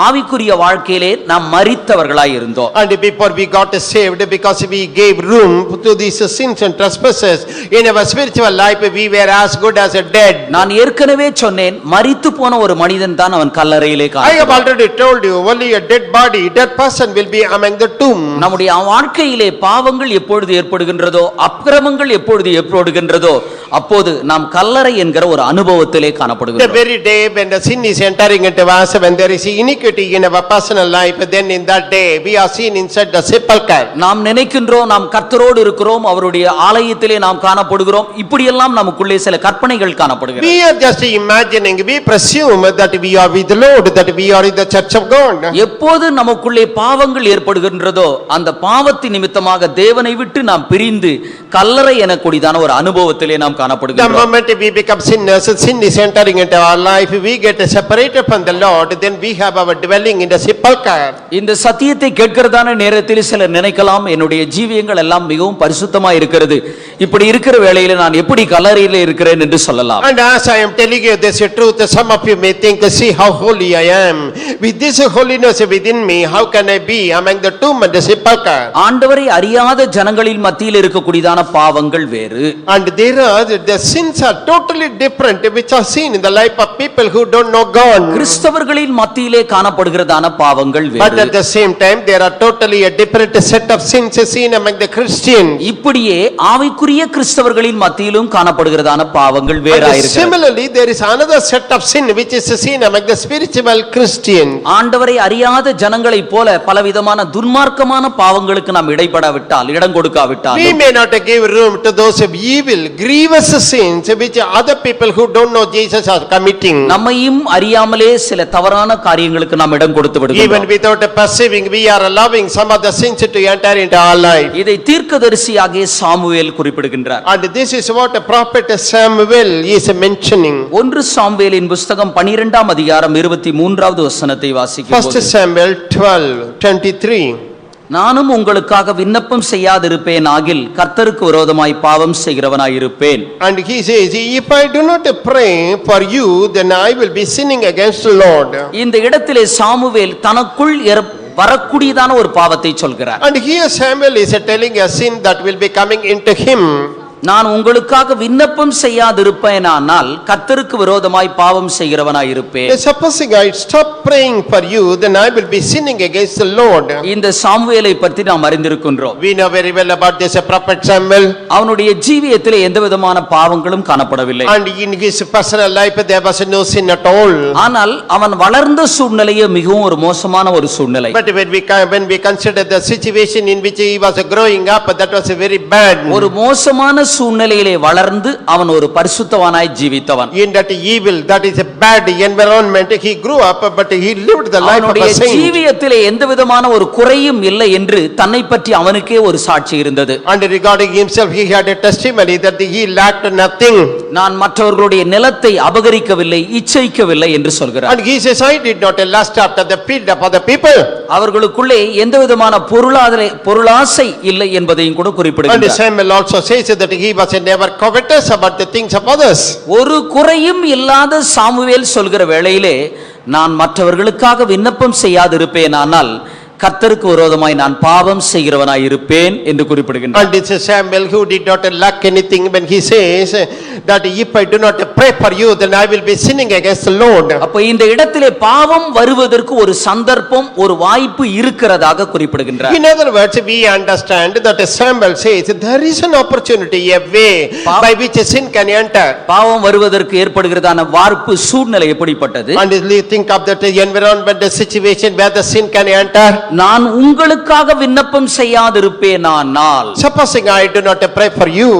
S1: ஆவிக்குரிய வாழ்க்கையிலே நாம் மரித்தவர்களாய் இருந்தோம்.
S2: And before we got saved, because we gave room to these sins and trespasses in our spiritual life, we were as good as a dead.
S1: நான் ஏற்கனவே சொன்னேன், மரித்து போன ஒரு மனிதன் தான் அவன் கல்லறையிலே
S2: I have
S1: காணப்படுவான்.
S2: already told you, only a dead body, dead person will be among the tomb.
S1: நம்முடைய வாழ்க்கையிலே பாவங்கள் எப்பொழுது ஏற்படுகின்றதோ, அக்கிரமங்கள் எப்பொழுது ஏற்படுகின்றதோ, அப்போது நாம் கல்லறை என்கிற ஒரு அனுபவத்திலே
S2: The
S1: காணப்படுகிறோம்.
S2: very day when the sin is entering into us, when there is iniquity in our personal life, then in that day we are seen inside the sepulchre.
S1: நாம் நினைக்கின்றோம் நாம் கர்த்தரோடு இருக்கிறோம், அவருடைய ஆலயத்திலே நாம் காணப்படுகிறோம், இப்படியெல்லாம் நமக்குள்ளே சில கற்பனைகள் காணப்படுகிறது.
S2: We are just imagining, we presume that we are with the Lord, that we are in the church of God.
S1: எப்போது நமக்குள்ளே பாவங்கள் ஏற்படுகின்றதோ அந்த பாவத்தின் நிமித்தமாக தேவனை விட்டு நாம் பிரிந்து கல்லறை எனக்கூடியதான ஒரு அனுபவத்திலே நாம்
S2: The
S1: காணப்படுகிறோம்.
S2: moment we become sinners, sin is entering into our life, we get separated from the Lord, then we have our dwelling in the sepulchre.
S1: இந்த சத்தியத்தை கேட்கிறதான நேரத்தில் சிலர் நினைக்கலாம், என்னுடைய ஜீவியங்கள் எல்லாம் மிகவும் பரிசுத்தமா இருக்கிறது, இப்படி இருக்கிற வேளையில நான் எப்படி கல்லறையிலே இருக்கிறேன் என்று சொல்லலாம்.
S2: And as I am telling you this truth, some of you may think, see how holy I am. With this holiness within me, how can I be among the tomb and the sepulchre?
S1: ஆண்டவரை அறியாத ஜனங்களின் மத்தியில் இருக்கக்கூடியதான பாவங்கள் வேறு.
S2: And there are, the sins are totally different, which are seen in the life of people who don't know God.
S1: கிறிஸ்தவர்களின் மத்தியிலே காணப்படுகிறதான பாவங்கள்
S2: But
S1: வேறு.
S2: at the same time, there are totally a different set of sins seen among the Christians.
S1: இப்படியே ஆவிக்குரிய கிறிஸ்தவர்களின் மத்தியிலும் காணப்படுகிறதான பாவங்கள்
S2: And
S1: வேறாயிருக்கிறது.
S2: similarly, there is another set of sin which is seen among the spiritual Christians.
S1: ஆண்டவரை அறியாத ஜனங்களைப் போல பலவிதமான துன்மார்க்கமான பாவங்களுக்கு நாம் இடைப்படாவிட்டால், இடம் கொடுக்காவிட்டால்,
S2: We may not give room to those evil, grievous sins which other people who don't know Jesus are committing.
S1: நம்மையும் அறியாமலே சில தவறான காரியங்களுக்கு நாம் இடம் கொடுத்து
S2: Even
S1: விடுகிறோம்.
S2: without perceiving, we are allowing some of the sins to enter into our life.
S1: இதை தீர்க்கதரிசியாகிய சாமுவேல் குறிப்பிடுகின்றார்.
S2: And this is what the prophet Samuel is mentioning.
S1: 1 சாமுவேலின் புஸ்தகம் 12ஆம் அதிகாரம் 23வது வசனத்தை
S2: 1
S1: வாசிக்கும்போது
S2: Samuel 12:23.
S1: நானும் உங்களுக்காக விண்ணப்பம் செய்யாதிருப்பேன் ஆகில் கர்த்தருக்கு விரோதமாய் பாவம் செய்கிறவனாய் இருப்பேன்.
S2: And he says, if I do not pray for you, then I will be sinning against the Lord.
S1: இந்த இடத்திலே சாமுவேல் தனக்குள் வரக்கூடியதான ஒரு பாவத்தை சொல்கிறார்.
S2: And here Samuel is telling a sin that will be coming into him.
S1: நான் உங்களுக்காக விண்ணப்பம் செய்யாதிருப்பேனானால் கர்த்தருக்கு விரோதமாய் பாவம் செய்கிறவனாய் இருப்பேன்.
S2: Supposing I stop praying for you, then I will be sinning against the Lord.
S1: இந்த சாமுவேலை பற்றி நாம் அறிந்திருக்கின்றோம்.
S2: We know very well about this prophet Samuel.
S1: அவனுடைய ஜீவியத்திலே எந்த விதமான பாவங்களும் காணப்படவில்லை.
S2: And in his personal life there was no sin at all.
S1: ஆனால் அவன் வளர்ந்த சூழ்நிலையே மிகவும் ஒரு மோசமான ஒரு சூழ்நிலை.
S2: But when we consider the situation in which he was growing up, that was very bad.
S1: ஒரு மோசமான சூழ்நிலையிலே வளர்ந்து அவன் ஒரு பரிசுத்தவானாய் ஜீவித்தவன்.
S2: In that evil, that is a bad environment, he grew up, but he lived the life of a saint.
S1: ஜீவியத்திலே எந்த விதமான ஒரு குறையும் இல்லை என்று தன்னை பற்றி அவனுக்கே ஒரு சாட்சி இருந்தது.
S2: And regarding himself, he had a testimony that he lacked nothing.
S1: நான் மற்றவர்களுடைய நிலத்தை அபகரிக்கவில்லை, இச்சைக்கவில்லை என்று சொல்கிறார்.
S2: And he says, I did not lust after the field of other people.
S1: அவர்களுக்குள்ளே எந்த விதமான பொருளாசை இல்லை என்பதையும் கூட
S2: And
S1: குறிப்பிடுகிறார்.
S2: Samuel also says that he was never covetous about the things of others.
S1: ஒரு குறையும் இல்லாத சாமுவேல் சொல்கிற வேளையிலே நான் மற்றவர்களுக்காக விண்ணப்பம் செய்யாதிருப்பேனானால் கர்த்தருக்கு விரோதமாய் நான் பாவம் செய்கிறவனாய் இருப்பேன் என்று குறிப்பிடுகின்றார்.
S2: And it's Samuel who did not lack anything when he says that if I do not pray for you, then I will be sinning against the Lord.
S1: அப்ப இந்த இடத்திலே பாவம் வருவதற்கு ஒரு சந்தர்ப்பம், ஒரு வாய்ப்பு இருக்கிறதாக குறிப்பிடுகின்றார்.
S2: In other words, we understand that Samuel says there is an opportunity, a way by which sin can enter.
S1: பாவம் வருவதற்கு ஏற்படுகிறதான வாய்ப்பு சூழ்நிலை எப்படிப்பட்டது?
S2: And think of that environment, the situation where the sin can enter.
S1: நான் உங்களுக்காக விண்ணப்பம் செய்யாதிருப்பேனானால்,
S2: Supposing I do not pray for you.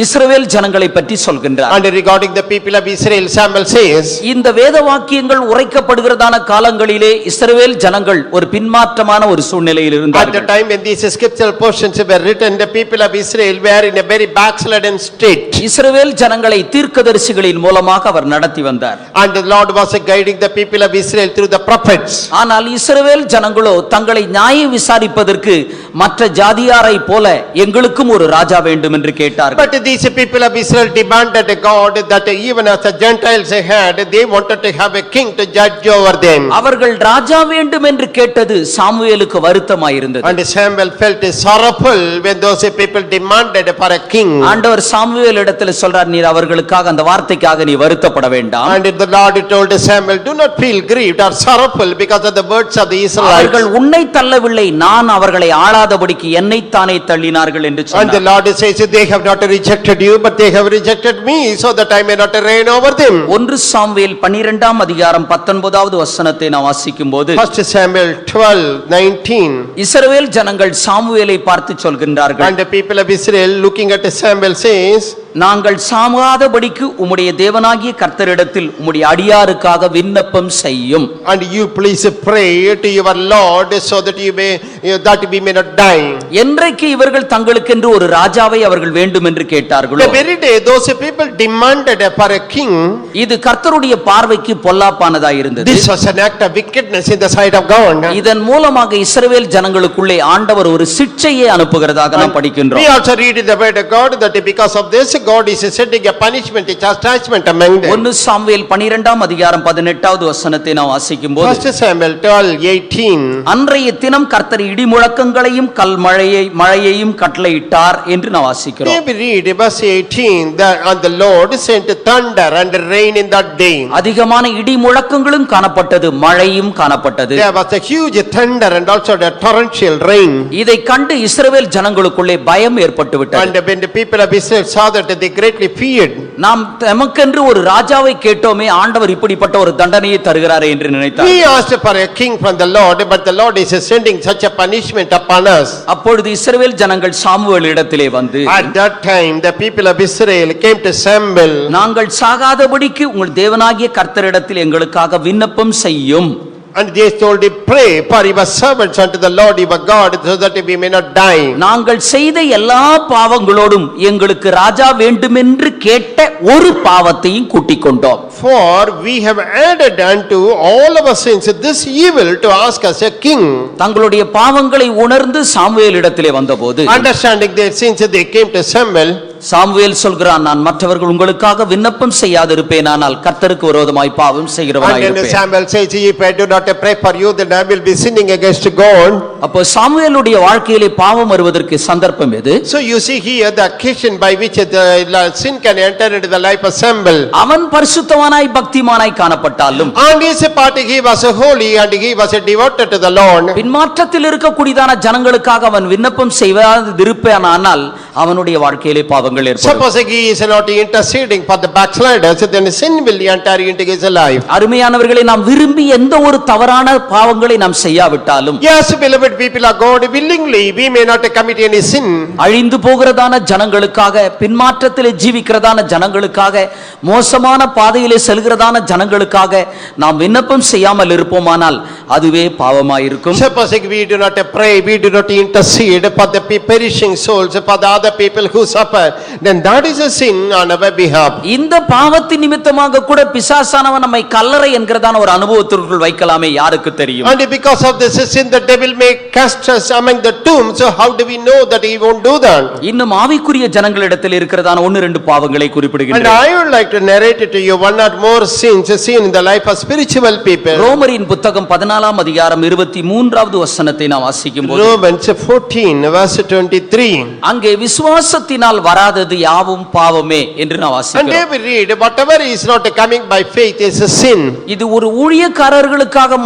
S1: இஸ்ரவேல் ஜனங்களை பற்றி சொல்கின்றார்.
S2: And regarding the people of Israel, Samuel says,
S1: இந்த வேத வாக்கியங்கள் உரைக்கப்படுகிறதான காலங்களிலே இஸ்ரவேல் ஜனங்கள் ஒரு பின்மாற்றமான ஒரு சூழ்நிலையில்
S2: at the
S1: இருந்தார்கள்.
S2: time when these scriptural portions were written, the people of Israel were in a very backslidden state.
S1: இஸ்ரவேல் ஜனங்களை தீர்க்கதரிசிகளின் மூலமாக அவர் நடத்தி வந்தார்.
S2: And the Lord was guiding the people of Israel through the prophets.
S1: ஆனால் இஸ்ரவேல் ஜனங்களோ தங்களை நியாயம் விசாரிப்பதற்கு மற்ற ஜாதியாரை போல எங்களுக்கும் ஒரு ராஜா வேண்டும் என்று கேட்டார்கள்.
S2: But these people of Israel demanded God that even as the Gentiles had, they wanted to have a king to judge over them.
S1: அவர்கள் ராஜா வேண்டும் என்று கேட்டது சாமுவேலுக்கு வருத்தமாயிருந்தது.
S2: And Samuel felt sorrowful when those people demanded for a king.
S1: ஆண்டவர் Samuel இடத்தில் சொல்றார், நீர் அவர்களுக்காக அந்த வார்த்தைக்காக நீ வருத்தப்பட வேண்டாம்.
S2: And the Lord told Samuel, do not feel grieved or sorrowful because of the words of the Israelites.
S1: அவர்கள் உன்னை தள்ளவில்லை, நான் அவர்களை ஆளாதபடிக்கு என்னைத்தானே தள்ளினார்கள் என்று
S2: And the
S1: சொன்னார்.
S2: Lord says, they have not rejected you, but they have rejected me, so that I may not reign over them.
S1: 1 Samuel 12ஆம் அதிகாரம் 19வது வசனத்தை நாம் வாசிக்கும்போது
S2: 1 Samuel 12:19.
S1: இஸ்ரவேல் ஜனங்கள் சாமுவேலை பார்த்து சொல்கின்றார்கள்,
S2: And the people of Israel looking at Samuel says,
S1: நாங்கள் சாகாதபடிக்கு உம்முடைய தேவனாகிய கர்த்தரிடத்தில் உம்முடைய அடியாருக்காக விண்ணப்பம் செய்யும்.
S2: and you please pray to your Lord so that we may not die.
S1: என்றைக்கு இவர்கள் தங்களுக்கென்று ஒரு ராஜாவை அவர்கள் வேண்டும் என்று கேட்டார்களோ,
S2: The very day those people demanded for a king,
S1: இது கர்த்தருடைய பார்வைக்கு பொல்லாப்பானதாய் இருந்தது.
S2: this was an act of wickedness in the sight of God.
S1: இதன் மூலமாக இஸ்ரவேல் ஜனங்களுக்குள்ளே ஆண்டவர் ஒரு சிட்சையை அனுப்புகிறதாக நாம்
S2: We
S1: படிக்கின்றோம்.
S2: also read in the word of God that because of this God is sending a punishment, a chastisement among them.
S1: 1 Samuel 12ஆம் அதிகாரம் 18வது வசனத்தை நாம் வாசிக்கும்போது
S2: 1 Samuel 12:18.
S1: அன்றைய தினம் கர்த்தர் இடி முழக்கங்களையும் கல் மழையையும் கட்டளையிட்டார் என்று நாம் வாசிக்கிறோம்.
S2: We read verse 18 that and the Lord sent thunder and rain in that day.
S1: அதிகமான இடி முழக்கங்களும் காணப்பட்டது, மழையும் காணப்பட்டது.
S2: There was a huge thunder and also the torrential rain.
S1: இதை கண்டு இஸ்ரவேல் ஜனங்களுக்குள்ளே பயம் ஏற்பட்டு விட்டது.
S2: And when the people of Israel saw that, they greatly feared.
S1: நாம் நமக்கென்று ஒரு ராஜாவை கேட்டோமே, ஆண்டவர் இப்படிப்பட்ட ஒரு தண்டனையை தருகிறாரே என்று நினைத்தார்.
S2: We asked for a king from the Lord, but the Lord is sending such a punishment upon us.
S1: அப்பொழுது இஸ்ரவேல் ஜனங்கள் சாமுவேல் இடத்திலே வந்து,
S2: At that time the people of Israel came to Samuel.
S1: நாங்கள் சாகாதபடிக்கு உங்கள் தேவனாகிய கர்த்தரிடத்தில் எங்களுக்காக விண்ணப்பம் செய்யும்.
S2: And they told him, pray for your servants unto the Lord your God, so that we may not die.
S1: நாங்கள் செய்த எல்லா பாவங்களோடும் எங்களுக்கு ராஜா வேண்டுமென்று கேட்ட ஒரு பாவத்தையும் கூட்டிக் கொண்டோம்.
S2: For we have added unto all our sins this evil to ask us a king.
S1: தங்களுடைய பாவங்களை உணர்ந்து சாமுவேலிடத்திலே வந்தபோது
S2: Understanding their sins, they came to Samuel.
S1: Samuel சொல்கிறான், நான் மற்றவர்கள் உங்களுக்காக விண்ணப்பம் செய்யாதிருப்பேனானால் கர்த்தருக்கு விரோதமாய் பாவம் செய்கிறவனாய்
S2: And then
S1: இருப்பேன்.
S2: Samuel says, if I do not pray for you, then I will be sinning against God.
S1: அப்போ சாமுவேலுடைய வாழ்க்கையிலே பாவம் வருவதற்கு சந்தர்ப்பம் எது?
S2: So you see here the occasion by which the sin can enter into the life of Samuel.
S1: அவன் பரிசுத்தவானாய் பக்திமானாய் காணப்பட்டாலும்
S2: On his part he was holy and he was devoted to the Lord.
S1: பின்மாற்றத்தில் இருக்கக்கூடியதான ஜனங்களுக்காக அவன் விண்ணப்பம் செய்யாதிருப்பேனானால் அவனுடைய வாழ்க்கையிலே பாவங்கள் ஏற்படும்.
S2: Supposing he is not interceding for the backsliders, then sin will enter into his life.
S1: அருமையானவர்களே, நாம் விரும்பி எந்த ஒரு தவறான பாவங்களை நாம் செய்யாவிட்டாலும்
S2: Yes, beloved people of God, willingly we may not commit any sin.
S1: அழிந்து போகிறதான ஜனங்களுக்காக, பின்மாற்றத்திலே ஜீவிக்கிறதான ஜனங்களுக்காக, மோசமான பாதையிலே செல்கிறதான ஜனங்களுக்காக நாம் விண்ணப்பம் செய்யாமல் இருப்போமானால் அதுவே பாவமாயிருக்கும்.
S2: Supposing we do not pray, we do not intercede for the perishing souls, for the other people who suffer, then that is a sin on our behalf.
S1: இந்த பாவத்தின் நிமித்தமாக கூட பிசாசானவன் நம்மை கல்லறை என்கிறதான ஒரு அனுபவத்திற்குள் வைக்கலாமே, யாருக்கு தெரியும்?
S2: And because of this sin, the devil may cast us among the tombs. So how do we know that he won't do that?
S1: இன்னும் ஆவிக்குரிய ஜனங்களிடத்தில் இருக்கிறதான ஒன்று ரெண்டு பாவங்களை
S2: And
S1: குறிப்பிடுகின்றேன்.
S2: I would like to narrate to you one or more sins seen in the life of spiritual people.
S1: ரோமரின் புத்தகம் 14ஆம் அதிகாரம் 23வது வசனத்தை நாம் வாசிக்கும்போது
S2: Romans 14 verse 23.
S1: அங்கே விசுவாசத்தினால் வராதது யாவும் பாவமே என்று நாம்
S2: And there
S1: வாசிக்கிறோம்.
S2: we read, whatever is not coming by faith is a sin.
S1: இது ஒரு ஊழியக்காரர்களுக்காக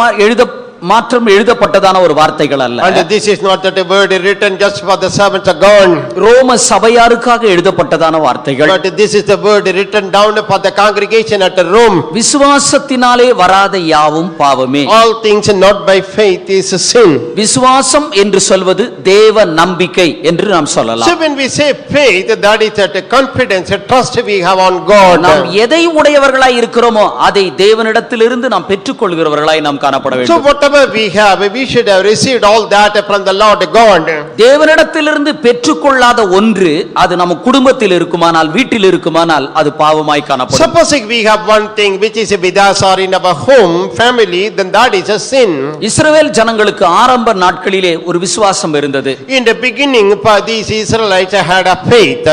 S1: மாற்றம் எழுதப்பட்டதான ஒரு வார்த்தைகள் அல்ல.
S2: And this is not that a word written just for the servants of God.
S1: ரோம சபையாருக்காக எழுதப்பட்டதான வார்த்தைகள்.
S2: But this is the word written down for the congregation at Rome.
S1: விசுவாசத்தினாலே வராத யாவும் பாவமே.
S2: All things not by faith is a sin.
S1: விசுவாசம் என்று சொல்வது தேவ நம்பிக்கை என்று நாம்
S2: So
S1: சொல்லலாம்.
S2: when we say faith, that is that confidence, a trust we have on God.
S1: நாம் எதை உடையவர்களாய் இருக்கிறோமோ அதை தேவனிடத்திலிருந்து நாம் பெற்றுக்கொள்கிறவர்களாய் நாம் காணப்பட
S2: So
S1: வேண்டும்.
S2: whatever we have, we should have received all that from the Lord God.
S1: தேவனிடத்திலிருந்து பெற்றுக்கொள்ளாத ஒன்று அது நம்ம குடும்பத்தில் இருக்குமானால், வீட்டில் இருக்குமானால் அது பாவமாய் காணப்படும்.
S2: Supposing we have one thing which is with us or in our home, family, then that is a sin.
S1: இஸ்ரவேல் ஜனங்களுக்கு ஆரம்ப நாட்களிலே ஒரு விசுவாசம் இருந்தது.
S2: In the beginning, these Israelites had a faith.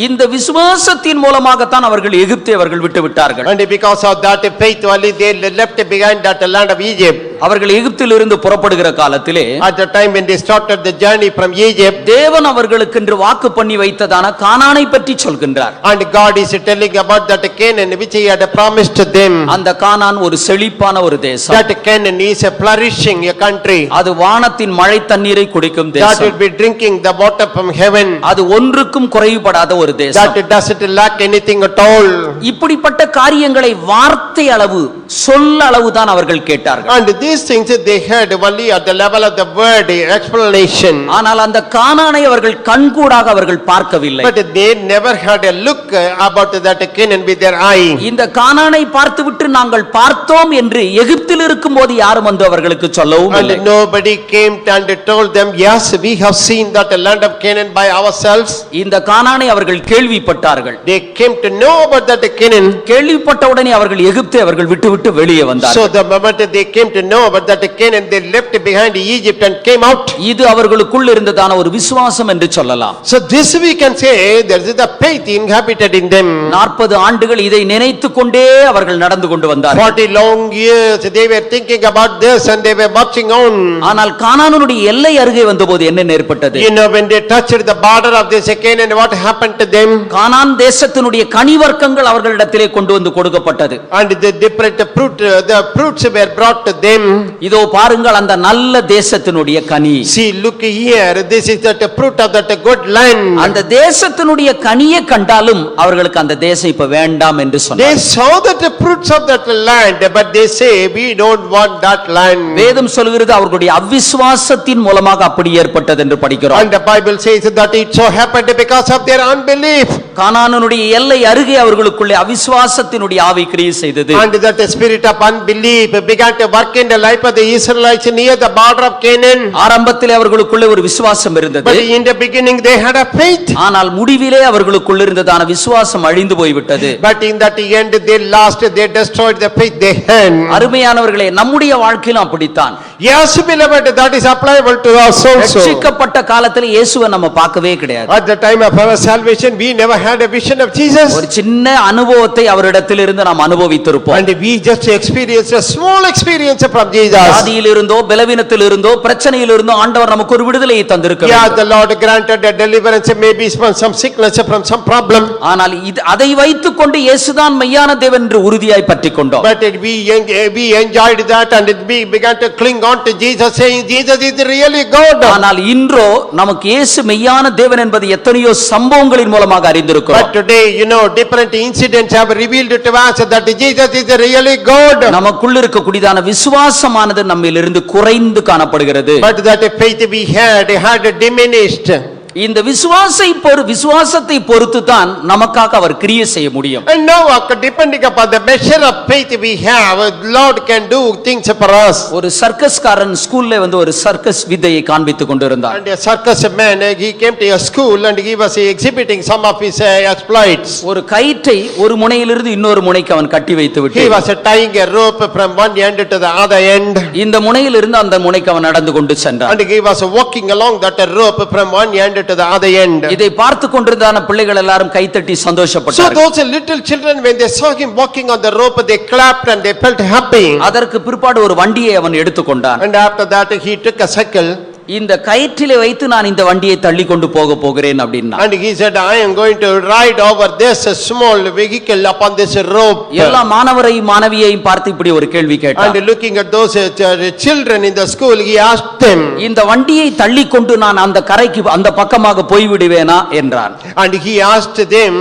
S1: இந்த விசுவாசத்தின் மூலமாகத்தான் அவர்கள் எகிப்தை அவர்கள் விட்டு விட்டார்கள்.
S2: And because of that faith only they left behind that land of Egypt.
S1: அவர்கள் எகிப்திலிருந்து புறப்படுகிற காலத்திலே
S2: At the time when they started the journey from Egypt,
S1: தேவன் அவர்களுக்கு என்று வாக்கு பண்ணி வைத்ததான கானானை பற்றி சொல்கின்றார்.
S2: and God is telling about that Canaan which he had promised to them.
S1: அந்த கானான் ஒரு செழிப்பான ஒரு தேசம்.
S2: That Canaan is a flourishing country.
S1: அது வானத்தின் மழை தண்ணீரை குடிக்கும்
S2: That
S1: தேசம்.
S2: will be drinking the water from heaven.
S1: அது ஒன்றுக்கும் குறைவுபடாத ஒரு தேசம்.
S2: That it doesn't lack anything at all.
S1: இப்படிப்பட்ட காரியங்களை வார்த்தை அளவு, சொல்ல அளவு தான் அவர்கள் கேட்டார்கள்.
S2: And these things they heard only at the level of the word explanation.
S1: ஆனால் அந்த கானானை அவர்கள் கண்கூடாக அவர்கள் பார்க்கவில்லை.
S2: But they never had a look about that Canaan with their eye.
S1: இந்த கானானை பார்த்துவிட்டு நாங்கள் பார்த்தோம் என்று எகிப்தில் இருக்கும்போது யாரும் வந்து அவர்களுக்கு சொல்லவும் இல்லை.
S2: And nobody came and told them, yes, we have seen that land of Canaan by ourselves.
S1: இந்த கானானை அவர்கள் கேள்விப்பட்டார்கள்.
S2: They came to know about that Canaan.
S1: கேள்விப்பட்ட உடனே அவர்கள் எகிப்தை அவர்கள் விட்டு வெளியே வந்தார்கள்.
S2: So the moment they came to know about that Canaan, they left behind Egypt and came out.
S1: இது அவர்களுக்குள் இருந்ததான ஒரு விசுவாசம் என்று சொல்லலாம்.
S2: So this we can say there is a faith inhabited in them.
S1: 40 ஆண்டுகள் இதை நினைத்துக் கொண்டே அவர்கள் நடந்து கொண்டு வந்தார்கள்.
S2: 40 long years they were thinking about this and they were marching on.
S1: ஆனால் கானானுடைய எல்லை அருகே வந்தபோது என்ன நேர்பட்டது?
S2: You know, when they touched the border of this Canaan, what happened to them?
S1: கானான் தேசத்தினுடைய கனிவர்க்கங்கள் அவர்களிடத்திலே கொண்டு வந்து கொடுக்கப்பட்டது.
S2: And the different the fruits were brought to them.
S1: இதோ பாருங்கள் அந்த நல்ல தேசத்தினுடைய கனி.
S2: See, look here, this is the fruit of that good land.
S1: அந்த தேசத்தினுடைய கனியை கண்டாலும் அவர்களுக்கு அந்த தேசம் இப்ப வேண்டாம் என்று
S2: They
S1: சொன்னார்கள்.
S2: saw that the fruits of that land, but they say we don't want that land.
S1: வேதம் சொல்கிறது அவர்களுடைய அவிசுவாசத்தின் மூலமாக அப்படி ஏற்பட்டது என்று படிக்கிறோம்.
S2: And the Bible says that it so happened because of their unbelief. unbelief.
S1: கானானுடைய எல்லை அருகே அவர்களுக்குள்ளே அவிசுவாசத்தினுடைய ஆவி கிரியை செய்தது.
S2: And that spirit of unbelief began to work in the life of the Israelites near the border of Canaan.
S1: ஆரம்பத்திலே அவர்களுக்குள்ளே ஒரு விசுவாசம் இருந்தது.
S2: But in the beginning they had a faith.
S1: ஆனால் முடிவிலே அவர்களுக்குள்ள இருந்ததான விசுவாசம் அழிந்து போய்விட்டது.
S2: But in that end they lost, they destroyed the faith they had.
S1: அருமையானவர்களே, நம்முடைய வாழ்க்கையிலும் அப்படித்தான்.
S2: Yes, beloved, that is applicable to us also.
S1: ரட்சிக்கப்பட்ட காலத்தில் இயேசுவை நம்ம பார்க்கவே கிடையாது.
S2: At the time of our salvation we never had a vision of Jesus.
S1: ஒரு சின்ன அனுபவத்தை அவரிடத்திலிருந்து நாம் அனுபவித்திருப்போம்.
S2: And we just experienced a small experience from Jesus.
S1: ஆதியில் இருந்தோ பலவீனத்தில் இருந்தோ பிரச்சனையில் இருந்தோ ஆண்டவர் நமக்கு ஒரு விடுதலையை தந்திருக்கிறார்.
S2: Yeah, the Lord granted a deliverance, maybe from some sickness, from some problem.
S1: ஆனால் அதை வைத்துக்கொண்டு இயேசுதான் மெய்யான தேவன் என்று உறுதியாய் பற்றிக்கொண்டோம்.
S2: But we enjoyed that and we began to cling on to Jesus, saying Jesus is really God.
S1: ஆனால் இன்றோ நமக்கு இயேசு மெய்யான தேவன் என்பது எத்தனையோ சம்பவங்களின் மூலமாக அறிந்திருக்கிறோம்.
S2: But today, different incidents have revealed to us that Jesus is really God.
S1: நமக்குள்ள இருக்கக்கூடியதான விசுவாசமானது நம்மிலிருந்து குறைந்து காணப்படுகிறது.
S2: But that faith we had diminished.
S1: இந்த விசுவாசத்தை பொறுத்து தான் நமக்காக அவர் கிரியை செய்ய முடியும்.
S2: And now, depending upon the measure of faith we have, Lord can do things for us.
S1: ஒரு சர்க்கஸ்காரன் ஸ்கூல்ல ஒரு சர்க்கஸ் வித்தையை காண்பித்துக் கொண்டிருந்தார்.
S2: And a circus man, he came to a school and he was exhibiting some of his exploits.
S1: ஒரு கயிற்றை ஒரு முனையிலிருந்து இன்னொரு முனைக்கு அவன் கட்டி வைத்து விட்டு
S2: He was tying a rope from one end to the other end.
S1: இந்த முனையிலிருந்து அந்த முனைக்கு அவன் நடந்து கொண்டு சென்றான்.
S2: And he was walking along that rope from one end to the other end.
S1: இதை பார்த்து கொண்டிருந்தான பிள்ளைகள் எல்லாரும் கைத்தட்டி
S2: So
S1: சந்தோஷப்பட்டார்கள்.
S2: those little children, when they saw him walking on the rope, they clapped and they felt happy.
S1: அதற்கு பிற்பாடு ஒரு வண்டியை அவன் எடுத்துக்கொண்டான்.
S2: And after that he took a cycle.
S1: இந்த கயிற்றிலே வைத்து நான் இந்த வண்டியை தள்ளி கொண்டு போகிறேன் அப்படின்னா.
S2: And he said, I am going to ride over this small vehicle upon this rope.
S1: எல்லா மாணவரையும் மாணவியையும் பார்த்து இப்படி ஒரு கேள்வி கேட்டான்.
S2: And looking at those children in the school, he asked them,
S1: இந்த வண்டியை தள்ளி கொண்டு நான் அந்த கரைக்கு அந்த பக்கமாக போய் விடுவேனா என்றான்.
S2: and he asked them,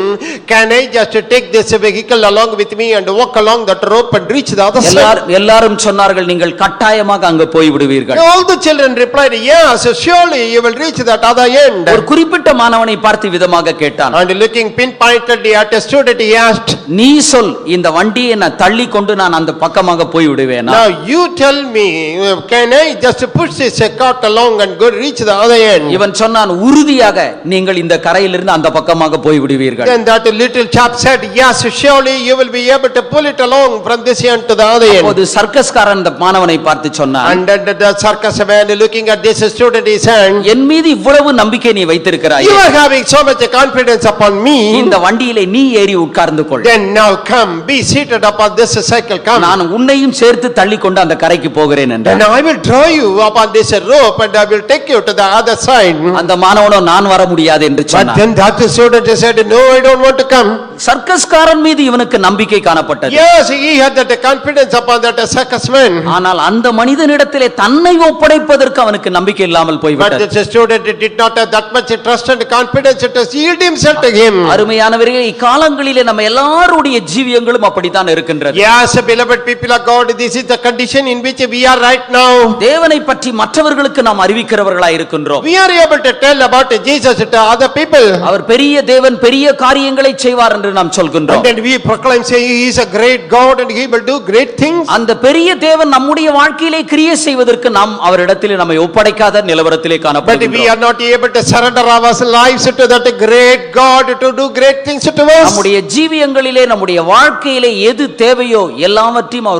S2: can I just take this vehicle along with me and walk along that rope and reach the other side?
S1: எல்லாரும் சொன்னார்கள், நீங்கள் கட்டாயமாக அங்க போய் விடுவீர்கள்.
S2: All the children replied, yes, surely you will reach that other end.
S1: ஒரு குறிப்பிட்ட மாணவனை பார்த்து விதமாக கேட்டான்.
S2: And looking pinpointedly at a student, he asked,
S1: நீ சொல், இந்த வண்டியை நான் தள்ளி கொண்டு நான் அந்த பக்கமாக போய் விடுவேனா?
S2: now you tell me, can I just push this cart along and go reach the other end?
S1: இவன் சொன்னான், உறுதியாக நீங்கள் இந்த கரையிலிருந்து அந்த பக்கமாக போய் விடுவீர்கள்.
S2: Then that little chap said, yes, surely you will be able to pull it along from this end to the other end.
S1: அப்போது சர்க்கஸ்காரன் அந்த மாணவனை பார்த்து சொன்னான்,
S2: And the circus man, looking at this student, he said,
S1: என் மீது இவ்வளவு நம்பிக்கை நீ வைத்திருக்கிறாய்,
S2: you are having so much confidence upon me.
S1: இந்த வண்டியிலே நீ ஏறி உட்கார்ந்து கொள்.
S2: Then now come, be seated upon this cycle, come.
S1: நான் உன்னையும் சேர்த்து தள்ளி கொண்டு அந்த கரைக்கு போகிறேன் என்றான்.
S2: Then I will draw you upon this rope and I will take you to the other side.
S1: அந்த மாணவனோ நான் வர முடியாது என்று
S2: But
S1: சொன்னான்.
S2: then that student said, no, I don't want to come.
S1: சர்க்கஸ்காரன் மீது இவனுக்கு நம்பிக்கை காணப்பட்டது.
S2: Yes, he had that confidence upon that circus man.
S1: ஆனால் அந்த மனிதனிடத்திலே தன்னை ஒப்படைப்பதற்கு அவனுக்கு நம்பிக்கை இல்லாமல்
S2: But
S1: போய்விட்டது.
S2: the student did not have that much trust and confidence to yield himself to him.
S1: அருமையானவர்களே, இக்காலங்களிலே நம்ம எல்லாருடைய ஜீவியங்களும் அப்படித்தான் இருக்கின்றது.
S2: Yes, beloved people of God, this is the condition in which we are right now.
S1: தேவனை பற்றி மற்றவர்களுக்கு நாம் அறிவிக்கிறவர்களாய் இருக்கின்றோம்.
S2: We are able to tell about Jesus to other people.
S1: அவர் பெரிய தேவன், பெரிய காரியங்களை செய்வார் என்று நாம்
S2: And
S1: சொல்கின்றோம்.
S2: then we proclaim, say he is a great God and he will do great things.
S1: அந்த பெரிய தேவன் நம்முடைய வாழ்க்கையிலே கிரியை செய்வதற்கு நாம் அவரிடத்திலே நம்மை ஒப்படைக்காத நிலவரத்திலே
S2: But we
S1: காணப்படுகின்றோம்.
S2: are not able to surrender our lives to that great God to do great things to us.
S1: நம்முடைய ஜீவியங்களிலே நம்முடைய வாழ்க்கையிலே எது தேவையோ எல்லாவற்றையும்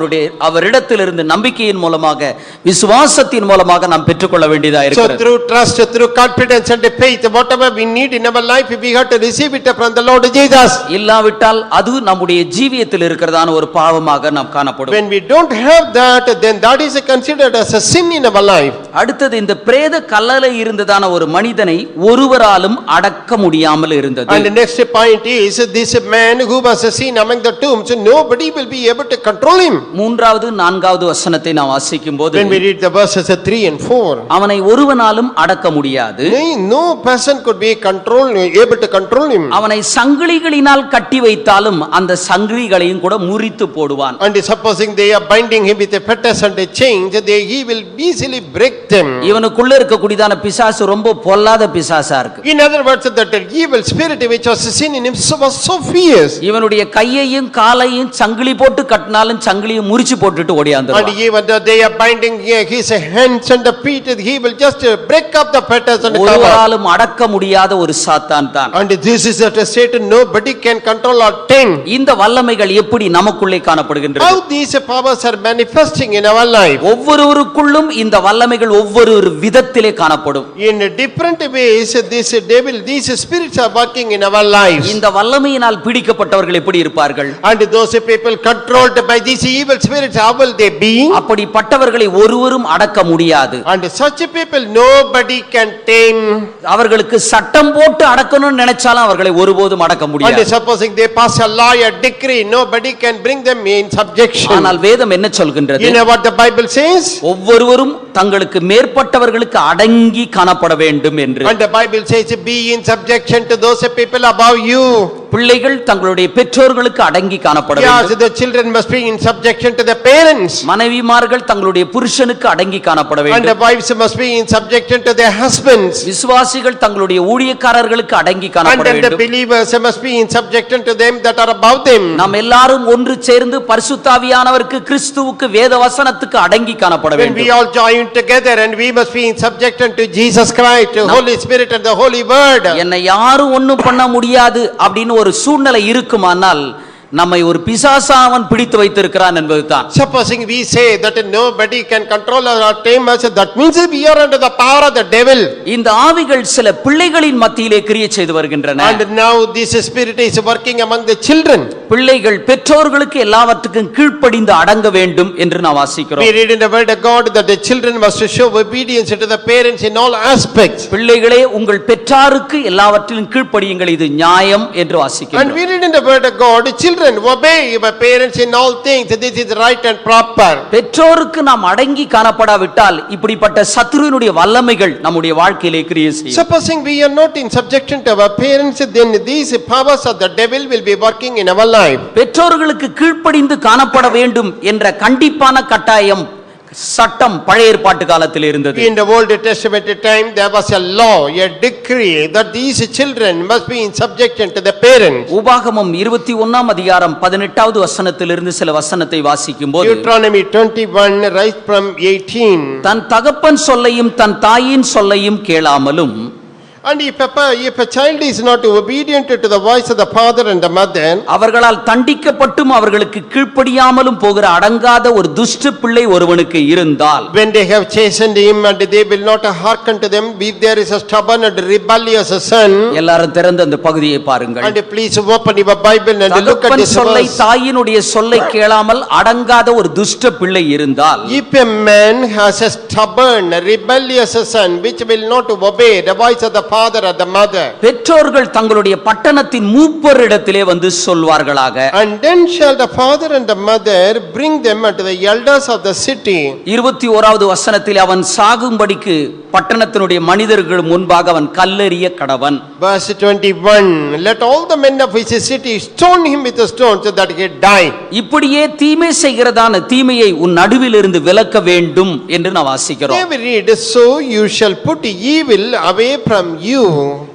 S1: அவரிடத்திலிருந்து நம்பிக்கையின் மூலமாக விசுவாசத்தின் மூலமாக நாம் பெற்றுக்கொள்ள வேண்டியதா
S2: So
S1: இருக்கிறது.
S2: through trust, through confidence and faith, whatever we need in our life, we have to receive it from the Lord Jesus.
S1: இல்லாவிட்டால் அது நம்முடைய ஜீவியத்தில் இருக்கிறதான ஒரு பாவமாக நாம் காணப்படும்.
S2: When we don't have that, then that is considered as a sin in our life.
S1: அடுத்தது, இந்த பிரேத கல்லறை இருந்ததான ஒரு மனிதனை ஒருவராலும் அடக்க முடியாமல் இருந்தது.
S2: And the next point is, this man who was seen among the tombs, nobody will be able to control him.
S1: மூன்றாவது நான்காவது வசனத்தை நாம் வாசிக்கும் போது,
S2: When we read the verses 3 and 4,
S1: அவனை ஒருவனாலும் அடக்க முடியாது,
S2: no person could be able to control him.
S1: அவனை சங்கிலிகளினால் கட்டி வைத்தாலும் அந்த சங்கிலிகளையும் கூட முறித்து போடுவான்.
S2: And supposing they are binding him with a fetters and a chains, he will easily break them.
S1: இவன் இவனுக்குள்ள இருக்கக்கூடியதான பிசாசு ரொம்ப பொல்லாத பிசாசா இருக்கு.
S2: In other words, that evil spirit which was seen in him was so fierce.
S1: இவனுடைய கையையும் காலையும் சங்கிலி போட்டு கட்டினாலும் சங்கிலியை முறிச்சு போட்டுட்டு
S2: And
S1: ஓடியாந்துருவான்.
S2: even though they are binding his hands and the feet, he will just break up the fetters and cover.
S1: ஒருவராலும் அடக்க முடியாத ஒரு சாத்தான் தான்.
S2: And this is that Satan nobody can control or tame.
S1: இந்த வல்லமைகள் எப்படி நமக்குள்ளே காணப்படுகின்றது?
S2: How these powers are manifesting in our life?
S1: ஒவ்வொருவருக்குள்ளும் இந்த வல்லமைகள் ஒவ்வொரு விதத்திலே காணப்படும்.
S2: In different ways, this devil, these spirits are working in our lives.
S1: இந்த வல்லமையினால் பிடிக்கப்பட்டவர்கள் எப்படி இருப்பார்கள்?
S2: And those people controlled by these evil spirits, how will they be?
S1: அப்படிப்பட்டவர்களை ஒருவரும் அடக்க முடியாது.
S2: And such people nobody can tame.
S1: அவர்களுக்கு சட்டம் போட்டு அடக்கணும்னு நினைச்சாலும் அவர்களை ஒருபோதும் அடக்க
S2: And
S1: முடியாது.
S2: supposing they pass a law, a decree, nobody can bring them in subjection.
S1: ஆனால் வேதம் என்ன சொல்கின்றது?
S2: You know what the Bible says?
S1: ஒவ்வொருவரும் தங்களுக்கு மேற்பட்டவர்களுக்கு அடங்கி காணப்பட வேண்டும் என்று.
S2: And the Bible says, be in subjection to those people above you.
S1: பிள்ளைகள் தங்களுடைய பெற்றோர்களுக்கு அடங்கி காணப்பட
S2: Yes,
S1: வேண்டும்.
S2: the children must be in subjection to the parents.
S1: மனைவிமார்கள் தங்களுடைய புருஷனுக்கு அடங்கி காணப்பட
S2: And the
S1: வேண்டும்.
S2: wives must be in subjection to their husbands.
S1: விசுவாசிகள் தங்களுடைய ஊழியக்காரர்களுக்கு அடங்கி
S2: And
S1: காணப்பட
S2: then the
S1: வேண்டும்.
S2: believers must be in subjection to them that are above them.
S1: நாம் எல்லாரும் ஒன்று சேர்ந்து பரிசுத்தாவியானவருக்கு கிறிஸ்துவுக்கு வேத வசனத்துக்கு அடங்கி காணப்பட
S2: When we
S1: வேண்டும்.
S2: all join together and we must be in subjection to Jesus Christ, to Holy Spirit and the Holy Word.
S1: என்னை யாரும் ஒண்ணும் பண்ண முடியாது அப்படின்னு ஒரு சூழ்நிலை இருக்குமானால் நம்மை ஒரு பிசாசா அவன் பிடித்து வைத்திருக்கிறான் என்பதுதான்.
S2: Supposing we say that nobody can control or tame us, that means we are under the power of the devil.
S1: இந்த ஆவிகள் சில பிள்ளைகளின் மத்தியிலே கிரியை செய்து வருகின்றன.
S2: And now this spirit is working among the children.
S1: பிள்ளைகள் பெற்றோர்களுக்கு எல்லாவற்றுக்கும் கீழ்ப்படிந்து அடங்க வேண்டும் என்று நாம் வாசிக்கிறோம்.
S2: We read in the word of God that the children must show obedience to the parents in all aspects.
S1: பிள்ளைகளே உங்கள் பெற்றாருக்கு எல்லாவற்றிலும் கீழ்ப்படியுங்கள், இது நியாயம் என்று
S2: And
S1: வாசிக்கிறோம்.
S2: we read in the word of God, children obey your parents in all things, this is right and proper.
S1: பெற்றோருக்கு நாம் அடங்கி காணப்படாவிட்டால் இப்படிப்பட்ட சத்துருவினுடைய வல்லமைகள் நம்முடைய வாழ்க்கையிலே கிரியை செய்யும்.
S2: Supposing we are not in subjection to our parents, then these powers of the devil will be working in our life.
S1: பெற்றோர்களுக்கு கீழ்ப்படிந்து காணப்பட வேண்டும் என்ற கண்டிப்பான கட்டாயம் சட்டம் பழைய ஏற்பாட்டு காலத்தில் இருந்தது.
S2: In the Old Testament time, there was a law, a decree that these children must be in subjection to the parents.
S1: உபாகமம் 21 அதிகாரம் 18வது வசனத்திலிருந்து சில வசனத்தை வாசிக்கும்போது,
S2: Deuteronomy 21 right from 18.
S1: தன் தகப்பன் சொல்லையும் தன் தாயின் சொல்லையும் கேளாமலும்,
S2: And if a child is not obedient to the voice of the father and the mother,
S1: அவர்களால் தண்டிக்கப்பட்டும் அவர்களுக்கு கீழ்ப்படியாமலும் போகிற அடங்காத ஒரு துஷ்ட பிள்ளை ஒருவனுக்கு இருந்தால்,
S2: when they have chastened him and they will not hearken to them, if there is a stubborn and rebellious son.
S1: எல்லாரும் திறந்து அந்த பகுதியை பாருங்கள்.
S2: And please open your Bible and look at
S1: தகப்பன்
S2: this
S1: சொல்லை
S2: verse.
S1: தாயினுடைய சொல்லை கேளாமல் அடங்காத ஒரு துஷ்ட பிள்ளை இருந்தால்,
S2: If a man has a stubborn, rebellious son which will not obey the voice of the father or the mother,
S1: பெற்றோர்கள் தங்களுடைய பட்டணத்தின் மூப்பரிடத்திலே வந்து சொல்வார்களாக.
S2: and then shall the father and the mother bring them unto the elders of the city.
S1: 21வது வசனத்தில் அவன் சாகும்படிக்கு பட்டணத்தினுடைய மனிதர்கள் முன்பாக அவன் கல்லெறிய கடவன்.
S2: Verse 21, let all the men of his city stone him with a stone so that he die.
S1: இப்படியே தீமை செய்கிறதான தீமையை உன் நடுவிலிருந்து விலக்க வேண்டும் என்று நான் வாசிக்கிறோம்.
S2: They will read, so you shall put evil away from you.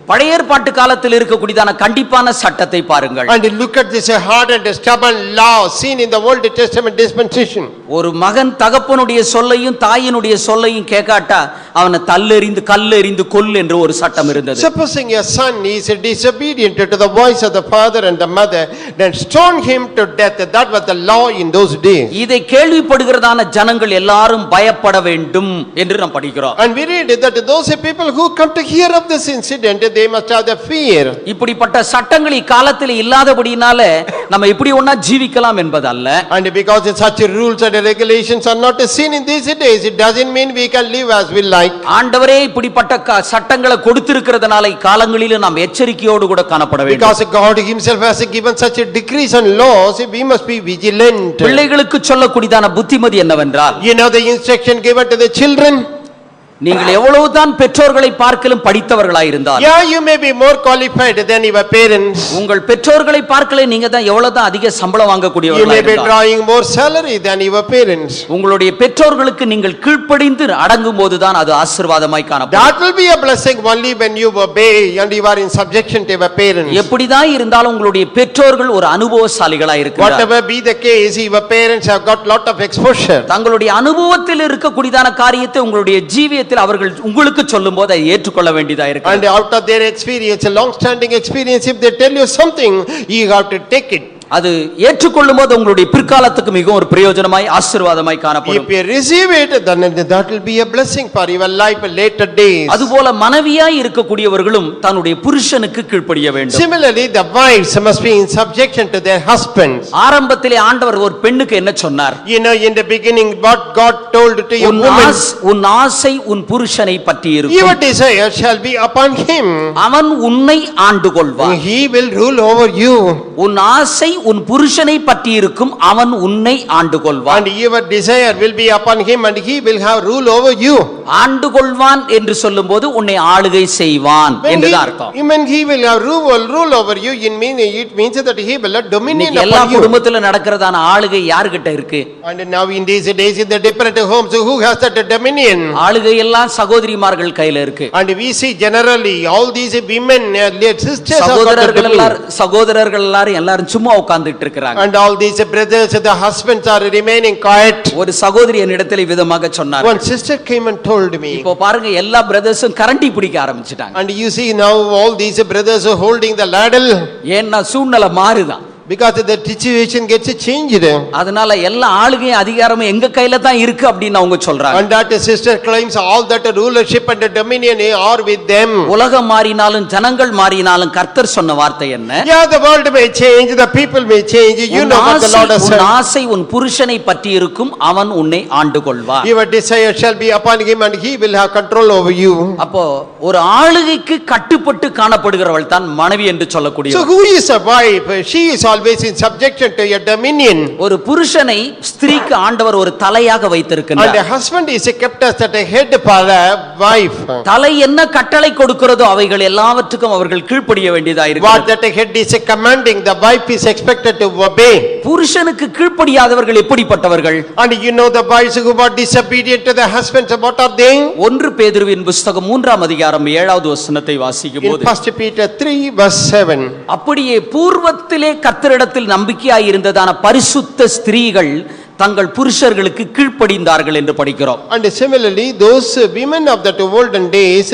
S1: பழைய ஏற்பாட்டு காலத்தில் இருக்கக்கூடியதான கண்டிப்பான சட்டத்தை பாருங்கள்.
S2: And look at this hard and stubborn law seen in the Old Testament dispensation.
S1: ஒரு மகன் தகப்பனுடைய சொல்லையும் தாயினுடைய சொல்லையும் கேட்காட்டா அவனை கல்லெறிந்து கொல் என்று ஒரு சட்டம் இருந்தது.
S2: Supposing a son is disobedient to the voice of the father and the mother, then stone him to death. That was the law in those days.
S1: இதை கேள்விப்படுகிறதான ஜனங்கள் எல்லாரும் பயப்பட வேண்டும் என்று நாம் படிக்கிறோம்.
S2: And we read that those people who come to hear of this incident, they must have the fear.
S1: இப்படிப்பட்ட சட்டங்கள் இக்காலத்தில் இல்லாதபடியினால நம்ம இப்படி ஒண்ணா ஜீவிக்கலாம் என்பதல்ல.
S2: And because such rules and regulations are not seen in these days, it doesn't mean we can live as we like.
S1: ஆண்டவரே இப்படிப்பட்ட சட்டங்களை கொடுத்திருக்கிறதுனால காலங்களில் நாம் எச்சரிக்கையோடு கூட காணப்பட வேண்டும்.
S2: Because God himself has given such decrees and laws, we must be vigilant.
S1: பிள்ளைகளுக்கு சொல்லக்கூடியதான புத்திமதி என்னவென்றால்,
S2: You know the instruction given to the children?
S1: நீங்கள் எவ்வளவுதான் பெற்றோர்களை பார்க்கலும் படித்தவர்களாயிருந்தால்,
S2: Yeah, you may be more qualified than your parents.
S1: உங்கள் பெற்றோர்களை பார்க்கல நீங்க தான் எவ்வளவுதான் அதிக சம்பளம்
S2: You may be
S1: வாங்கக்கூடியவர்களாயிருந்தால்,
S2: drawing more salary than your parents.
S1: உங்களுடைய பெற்றோர்களுக்கு நீங்கள் கீழ்ப்படிந்து அடங்கும் போதுதான் அது ஆசீர்வாதமாய் காணப்படும்.
S2: That will be a blessing only when you obey and you are in subjection to your parents.
S1: எப்படிதான் இருந்தாலும் உங்களுடைய பெற்றோர்கள் ஒரு அனுபவசாலிகளாய் இருக்கிறார்கள்.
S2: Whatever be the case, your parents have got lot of exposure.
S1: தங்களுடைய அனுபவத்தில் இருக்கக்கூடியதான காரியத்தை உங்களுடைய ஜீவியத்தில் அவர்கள் உங்களுக்கு சொல்லும் போது அதை ஏற்றுக்கொள்ள வேண்டியதா
S2: And
S1: இருக்கு.
S2: out of their experience, a long-standing experience, if they tell you something, you have to take it.
S1: அது ஏற்றுக்கொள்ளும் போது உங்களுடைய பிற்காலத்துக்கு மிகவும் ஒரு பிரயோஜனமாய் ஆசீர்வாதமாய் காணப்படும்.
S2: If you receive it, then that will be a blessing for your life later days.
S1: அதுபோல மனைவியாய் இருக்கக்கூடியவர்களும் தன்னுடைய புருஷனுக்கு கீழ்ப்படிய வேண்டும்.
S2: Similarly, the wives must be in subjection to their husbands.
S1: ஆரம்பத்திலே ஆண்டவர் ஒரு பெண்ணுக்கு என்ன சொன்னார்?
S2: You know, in the beginning, what God told to a woman,
S1: உன் ஆசை உன் புருஷனை பற்றி
S2: your
S1: இருக்கும்,
S2: desire shall be upon him.
S1: அவன் உன்னை ஆண்டு கொள்வான்.
S2: He will rule over you.
S1: உன் ஆசை உன் புருஷனை பற்றி இருக்கும், அவன் உன்னை ஆண்டு கொள்வான்.
S2: And your desire will be upon him and he will have rule over you.
S1: ஆண்டு கொள்வான் என்று சொல்லும்போது உன்னை ஆளுகை செய்வான் என்றுதான் அர்த்தம்.
S2: When he will have rule over you, it means that he will have dominion
S1: இன்னைக்கு எல்லா
S2: upon you.
S1: குடும்பத்துல நடக்கிறதான ஆளுகை யார்கிட்ட இருக்கு?
S2: And now in these days, in the different homes, who has that dominion?
S1: ஆளுகை எல்லாம் சகோதரிமார்கள் கையில இருக்கு.
S2: And we see generally all these women, sisters have got the
S1: சகோதரர்கள்
S2: dominion.
S1: எல்லாரும் சும்மா உட்கார்ந்துட்டு இருக்கிறாங்க.
S2: And all these brothers, the husbands are remaining quiet.
S1: ஒரு சகோதரி என்னிடத்தில் விதமாக சொன்னார்,
S2: One sister came and told me,
S1: இப்போ பாருங்க எல்லா பிரதர்ஸும் கரண்டி பிடிக்க ஆரம்பிச்சிட்டாங்க.
S2: and you see now all these brothers are holding the ladle
S1: ஏன்னா சூழ்நிலை மாறுதான்.
S2: because the situation gets changed.
S1: அதனால எல்லா ஆளுகையும் அதிகாரமும் எங்க கையில தான் இருக்கு அப்படின்னு அவங்க சொல்றாங்க.
S2: And that sister claims all that rulership and dominion are with them.
S1: உலகம் மாறினாலும் ஜனங்கள் மாறினாலும் கர்த்தர் சொன்ன வார்த்தை என்ன?
S2: Yeah, the world may change, the people may change. You know what the Lord has
S1: உன்
S2: said.
S1: ஆசை உன் புருஷனை பற்றி இருக்கும், அவன் உன்னை ஆண்டு கொள்வான்.
S2: Your desire shall be upon him and he will have control over you.
S1: அப்போ ஒரு ஆளுகைக்கு கட்டுப்பட்டு காணப்படுகிறவள் தான் மனைவி என்று சொல்லக்கூடிய.
S2: So who is a wife? She is always in subjection to your dominion.
S1: ஒரு புருஷனை ஸ்திரீக்கு ஆண்டவர் ஒரு தலையாக
S2: And
S1: வைத்திருக்கிறார்.
S2: a husband is kept as a head for a wife.
S1: தலை என்ன கட்டளை கொடுக்கிறதோ அவைகள் எல்லாவற்றுக்கும் அவர்கள் கீழ்ப்படிய வேண்டியதா
S2: What
S1: இருக்கு.
S2: that head is commanding, the wife is expected to obey.
S1: புருஷனுக்கு கீழ்ப்படியாதவர்கள் எப்படிப்பட்டவர்கள்?
S2: And you know the wives who are disobedient to the husbands, what are they?
S1: 1 பேதுருவின் புத்தகம் 3ஆம் அதிகாரம் 7வது வசனத்தை வாசிக்கும்
S2: In
S1: போது,
S2: 1 Peter 3 verse 7.
S1: அப்படியே பூர்வத்திலே கர்த்தரிடத்தில் நம்பிக்கையாய் இருந்ததான பரிசுத்த ஸ்திரீகள் தங்கள் புருஷர்களுக்கு கீழ்ப்படிந்தார்கள் என்று படிக்கிறோம்.
S2: And similarly, those women of that olden days,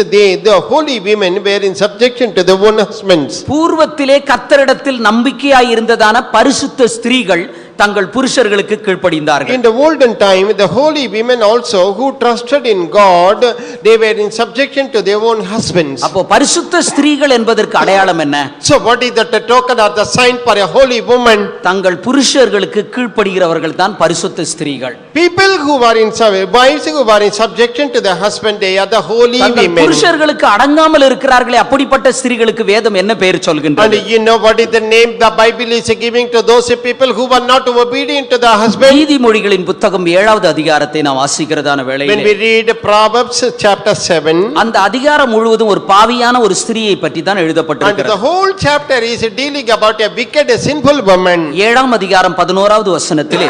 S2: the holy women were in subjection to their own husbands.
S1: பூர்வத்திலே கர்த்தரிடத்தில் நம்பிக்கையாய் இருந்ததான பரிசுத்த ஸ்திரீகள் தங்கள் புருஷர்களுக்கு கீழ்ப்படிந்தார்கள்.
S2: In the olden time, the holy women also who trusted in God, they were in subjection to their own husbands.
S1: அப்போ பரிசுத்த ஸ்திரீகள் என்பதற்கு அடையாளம் என்ன?
S2: So what is that token or the sign for a holy woman?
S1: தங்கள் புருஷர்களுக்கு கீழ்ப்படுகிறவர்கள் தான் பரிசுத்த ஸ்திரீகள்.
S2: People who are in wives who are in subjection to the husband, they are the holy
S1: தங்கள்
S2: women.
S1: புருஷர்களுக்கு அடங்காமல் இருக்கிறார்களே அப்படிப்பட்ட ஸ்திரீகளுக்கு வேதம் என்ன பெயர்
S2: And
S1: சொல்கின்றது?
S2: you know what is the name the Bible is giving to those people who are not obedient to the husband?
S1: நீதிமொழிகளின் புத்தகம் 7வது அதிகாரத்தை நாம் வாசிக்கிறதான
S2: When
S1: வேளையிலே
S2: we read Proverbs chapter 7,
S1: அந்த அதிகாரம் முழுவதும் ஒரு பாவியான ஒரு ஸ்திரீயை பற்றி தான்
S2: and the
S1: எழுதப்பட்டிருக்கிறது.
S2: whole chapter is dealing about a wicked, sinful woman.
S1: 7ஆம் அதிகாரம் 11வது வசனத்திலே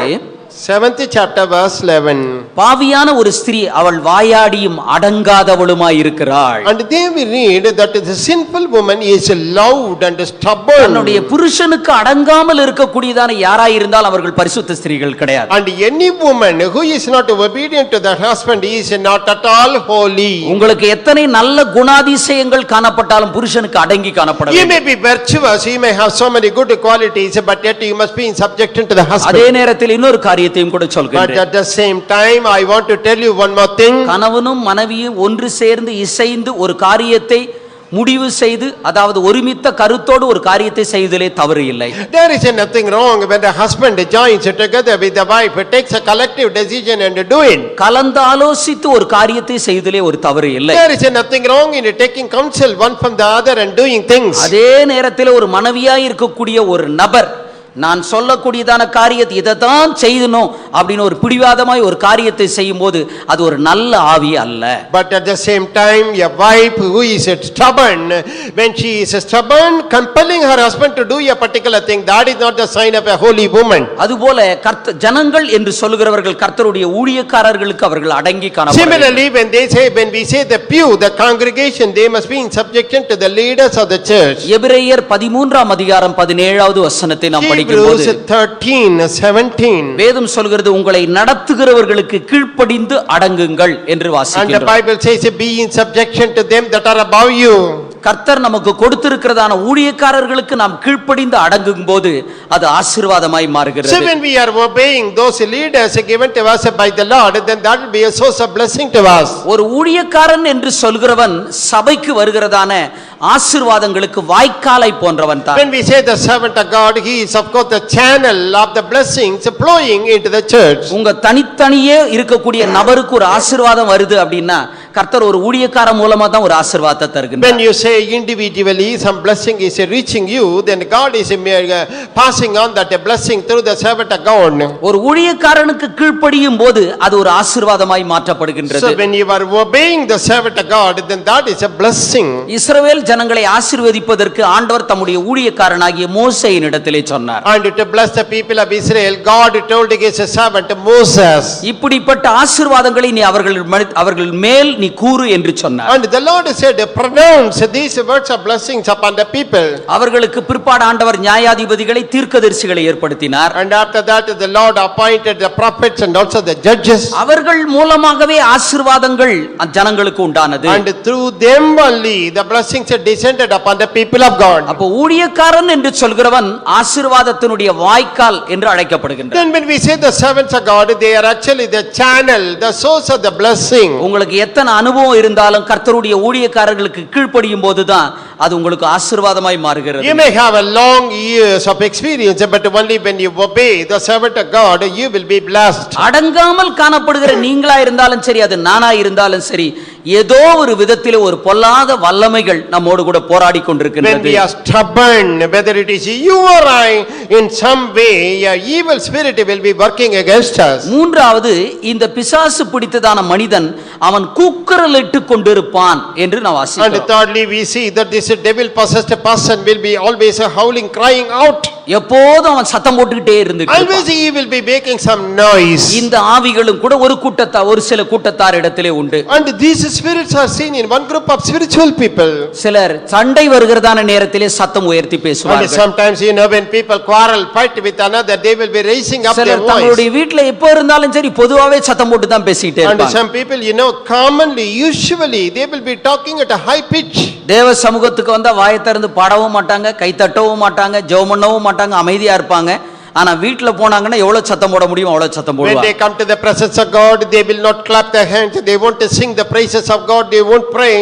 S2: 7th chapter verse 11.
S1: பாவியான ஒரு ஸ்திரீ அவள் வாயாடியும் அடங்காதவளுமாய் இருக்கிறாள்.
S2: And there we read that the sinful woman is loud and stubborn.
S1: தன்னுடைய புருஷனுக்கு அடங்காமல் இருக்கக்கூடியதான யாராய் இருந்தால் அவர்கள் பரிசுத்த ஸ்திரீகள் கிடையாது.
S2: And any woman who is not obedient to the husband is not at all holy.
S1: உங்களுக்கு எத்தனை நல்ல குணாதிசயங்கள் காணப்பட்டாலும் புருஷனுக்கு அடங்கி காணப்பட
S2: You
S1: வேண்டும்.
S2: may be virtuous, you may have so many good qualities, but yet you must be in subjection to the
S1: அதே
S2: husband.
S1: நேரத்தில் இன்னொரு காரியத்தையும் கூட
S2: But
S1: சொல்கிறேன்.
S2: at the same time, I want to tell you one more thing.
S1: கணவனும் மனைவியும் ஒன்று சேர்ந்து இசைந்து ஒரு காரியத்தை முடிவு செய்து, அதாவது ஒருமித்த கருத்தோடு ஒரு காரியத்தை செய்வதிலே தவறு இல்லை.
S2: There is nothing wrong when the husband joins together with the wife, takes a collective decision and do it.
S1: கலந்து ஆலோசித்து ஒரு காரியத்தை செய்வதிலே ஒரு தவறு இல்லை.
S2: There is nothing wrong in taking counsel one from the other and doing things.
S1: அதே நேரத்தில் ஒரு மனைவியாய் இருக்கக்கூடிய ஒரு நபர் நான் சொல்லக்கூடியதான காரியத்தை இதைத்தான் செய்யணும் அப்படின்னு ஒரு பிடிவாதமாய் ஒரு காரியத்தை செய்யும் போது அது ஒரு நல்ல ஆவி அல்ல.
S2: But at the same time, a wife who is stubborn, when she is stubborn, compelling her husband to do a particular thing, that is not the sign of a holy woman.
S1: அதுபோல ஜனங்கள் என்று சொல்லுகிறவர்கள் கர்த்தருடைய ஊழியக்காரர்களுக்கு அவர்கள் அடங்கி காணப்படுகிறார்கள்.
S2: Similarly, when we say the pew, the congregation, they must be in subjection to the leaders of the church.
S1: எபிரேயர் 13ஆம் அதிகாரம் 17வது வசனத்தை நாம் படிக்கும்போது
S2: Hebrews 13:17.
S1: வேதம் சொல்கிறது உங்களை நடத்துகிறவர்களுக்கு கீழ்ப்படிந்து அடங்குங்கள் என்று
S2: And the
S1: வாசிக்கிறோம்.
S2: Bible says, be in subjection to them that are above you.
S1: கர்த்தர் நமக்கு கொடுத்திருக்கிறதான ஊழியக்காரர்களுக்கு நாம் கீழ்ப்படிந்து அடங்கும் போது அது ஆசீர்வாதமாய்
S2: So
S1: மாறுகிறது.
S2: when we are obeying those leaders given to us by the Lord, then that will be a source of blessing to us.
S1: ஒரு ஊழியக்காரன் என்று சொல்கிறவன் சபைக்கு வருகிறதான ஆசீர்வாதங்களுக்கு வாய்க்காலை போன்றவன் தான்.
S2: When we say the servant of God, he is of course the channel of the blessings flowing into the church.
S1: உங்க தனித்தனியே இருக்கக்கூடிய நபருக்கு ஒரு ஆசீர்வாதம் வருது அப்படின்னா கர்த்தர் ஒரு ஊழியக்கார மூலமா தான் ஒரு ஆசீர்வாதத்தை
S2: When
S1: தருகிறார்.
S2: you say individually some blessing is reaching you, then God is passing on that blessing through the servant of God.
S1: ஒரு ஊழியக்காரனுக்கு கீழ்ப்படியும் போது அது ஒரு ஆசீர்வாதமாய்
S2: So
S1: மாற்றப்படுகின்றது.
S2: when you are obeying the servant of God, then that is a blessing.
S1: இஸ்ரவேல் ஜனங்களை ஆசீர்வதிப்பதற்கு ஆண்டவர் தம்முடைய ஊழியக்காரனாகிய மோசேயின் இடத்திலே சொன்னார்.
S2: And to bless the people of Israel, God told his servant Moses.
S1: இப்படிப்பட்ட ஆசீர்வாதங்களை நீ அவர்கள் மேல் நீ கூறு என்று சொன்னார்.
S2: And the Lord said, pronounce these words of blessings upon the people.
S1: அவர்களுக்கு பிற்பாடு ஆண்டவர் நியாயாதிபதிகளை தீர்க்கதரிசிகளை ஏற்படுத்தினார்.
S2: And after that the Lord appointed the prophets and also the judges.
S1: அவர்கள் மூலமாகவே ஆசீர்வாதங்கள் ஜனங்களுக்கு உண்டானது.
S2: And through them only the blessings descended upon the people of God.
S1: அப்போ ஊழியக்காரன் என்று சொல்கிறவன் ஆசீர்வாதத்தினுடைய வாய்க்கால் என்று அழைக்கப்படுகின்றான்.
S2: Then when we say the servants of God, they are actually the channel, the source of the blessing.
S1: உங்களுக்கு எத்தனை அனுபவம் இருந்தாலும் கர்த்தருடைய ஊழியக்காரர்களுக்கு கீழ்ப்படியும் போதுதான் அது உங்களுக்கு ஆசீர்வாதமாய் மாறுகிறது.
S2: You may have a long years of experience, but only when you obey the servant of God, you will be blessed.
S1: அடங்காமல் காணப்படுகிற நீங்களா இருந்தாலும் சரி, அது நானா இருந்தாலும் சரி, ஏதோ ஒரு விதத்திலே ஒரு பொல்லாத வல்லமைகள் நம்மோடு கூட போராடி
S2: When
S1: கொண்டிருக்கின்றது.
S2: we are stubborn, whether it is you or I, in some way, a evil spirit will be working against us.
S1: மூன்றாவது, இந்த பிசாசு பிடித்ததான மனிதன் அவன் கூக்குரலிட்டு கொண்டிருப்பான் என்று நான்
S2: And
S1: வாசிக்கிறோம்.
S2: thirdly, we see that this devil possessed person will be always howling, crying out.
S1: எப்போதும் அவன் சத்தம் போட்டுக்கிட்டே இருந்துட்டு
S2: Always
S1: இருப்பான்.
S2: he will be making some noise.
S1: இந்த ஆவிகளும் கூட ஒரு சில கூட்டத்தார் இடத்திலே உண்டு.
S2: And these spirits are seen in one group of spiritual people.
S1: சிலர் சண்டை வருகிறதான நேரத்திலே சத்தம் உயர்த்தி
S2: And
S1: பேசுவார்கள்.
S2: sometimes, when people quarrel, fight with another, they will be raising up their
S1: சிலர்
S2: voice.
S1: தங்களுடைய வீட்ல எப்போ இருந்தாலும் சரி பொதுவாவே சத்தம் போட்டு தான் பேசிட்டே
S2: And
S1: இருப்பாங்க.
S2: some people, commonly, usually, they will be talking at a high pitch.
S1: தேவ சமூகத்துக்கு வந்தா வாயை திறந்து பாடவும் மாட்டாங்க, கை தட்டவும் மாட்டாங்க, ஜெபம் பண்ணவும் மாட்டாங்க, அமைதியா இருப்பாங்க. ஆனா வீட்ல போனாங்கன்னா எவ்வளவு சத்தம் போட முடியும் அவ்வளவு சத்தம்
S2: When
S1: போடுவாங்க.
S2: they come to the presence of God, they will not clap their hands, they won't sing the praises of God, they won't pray,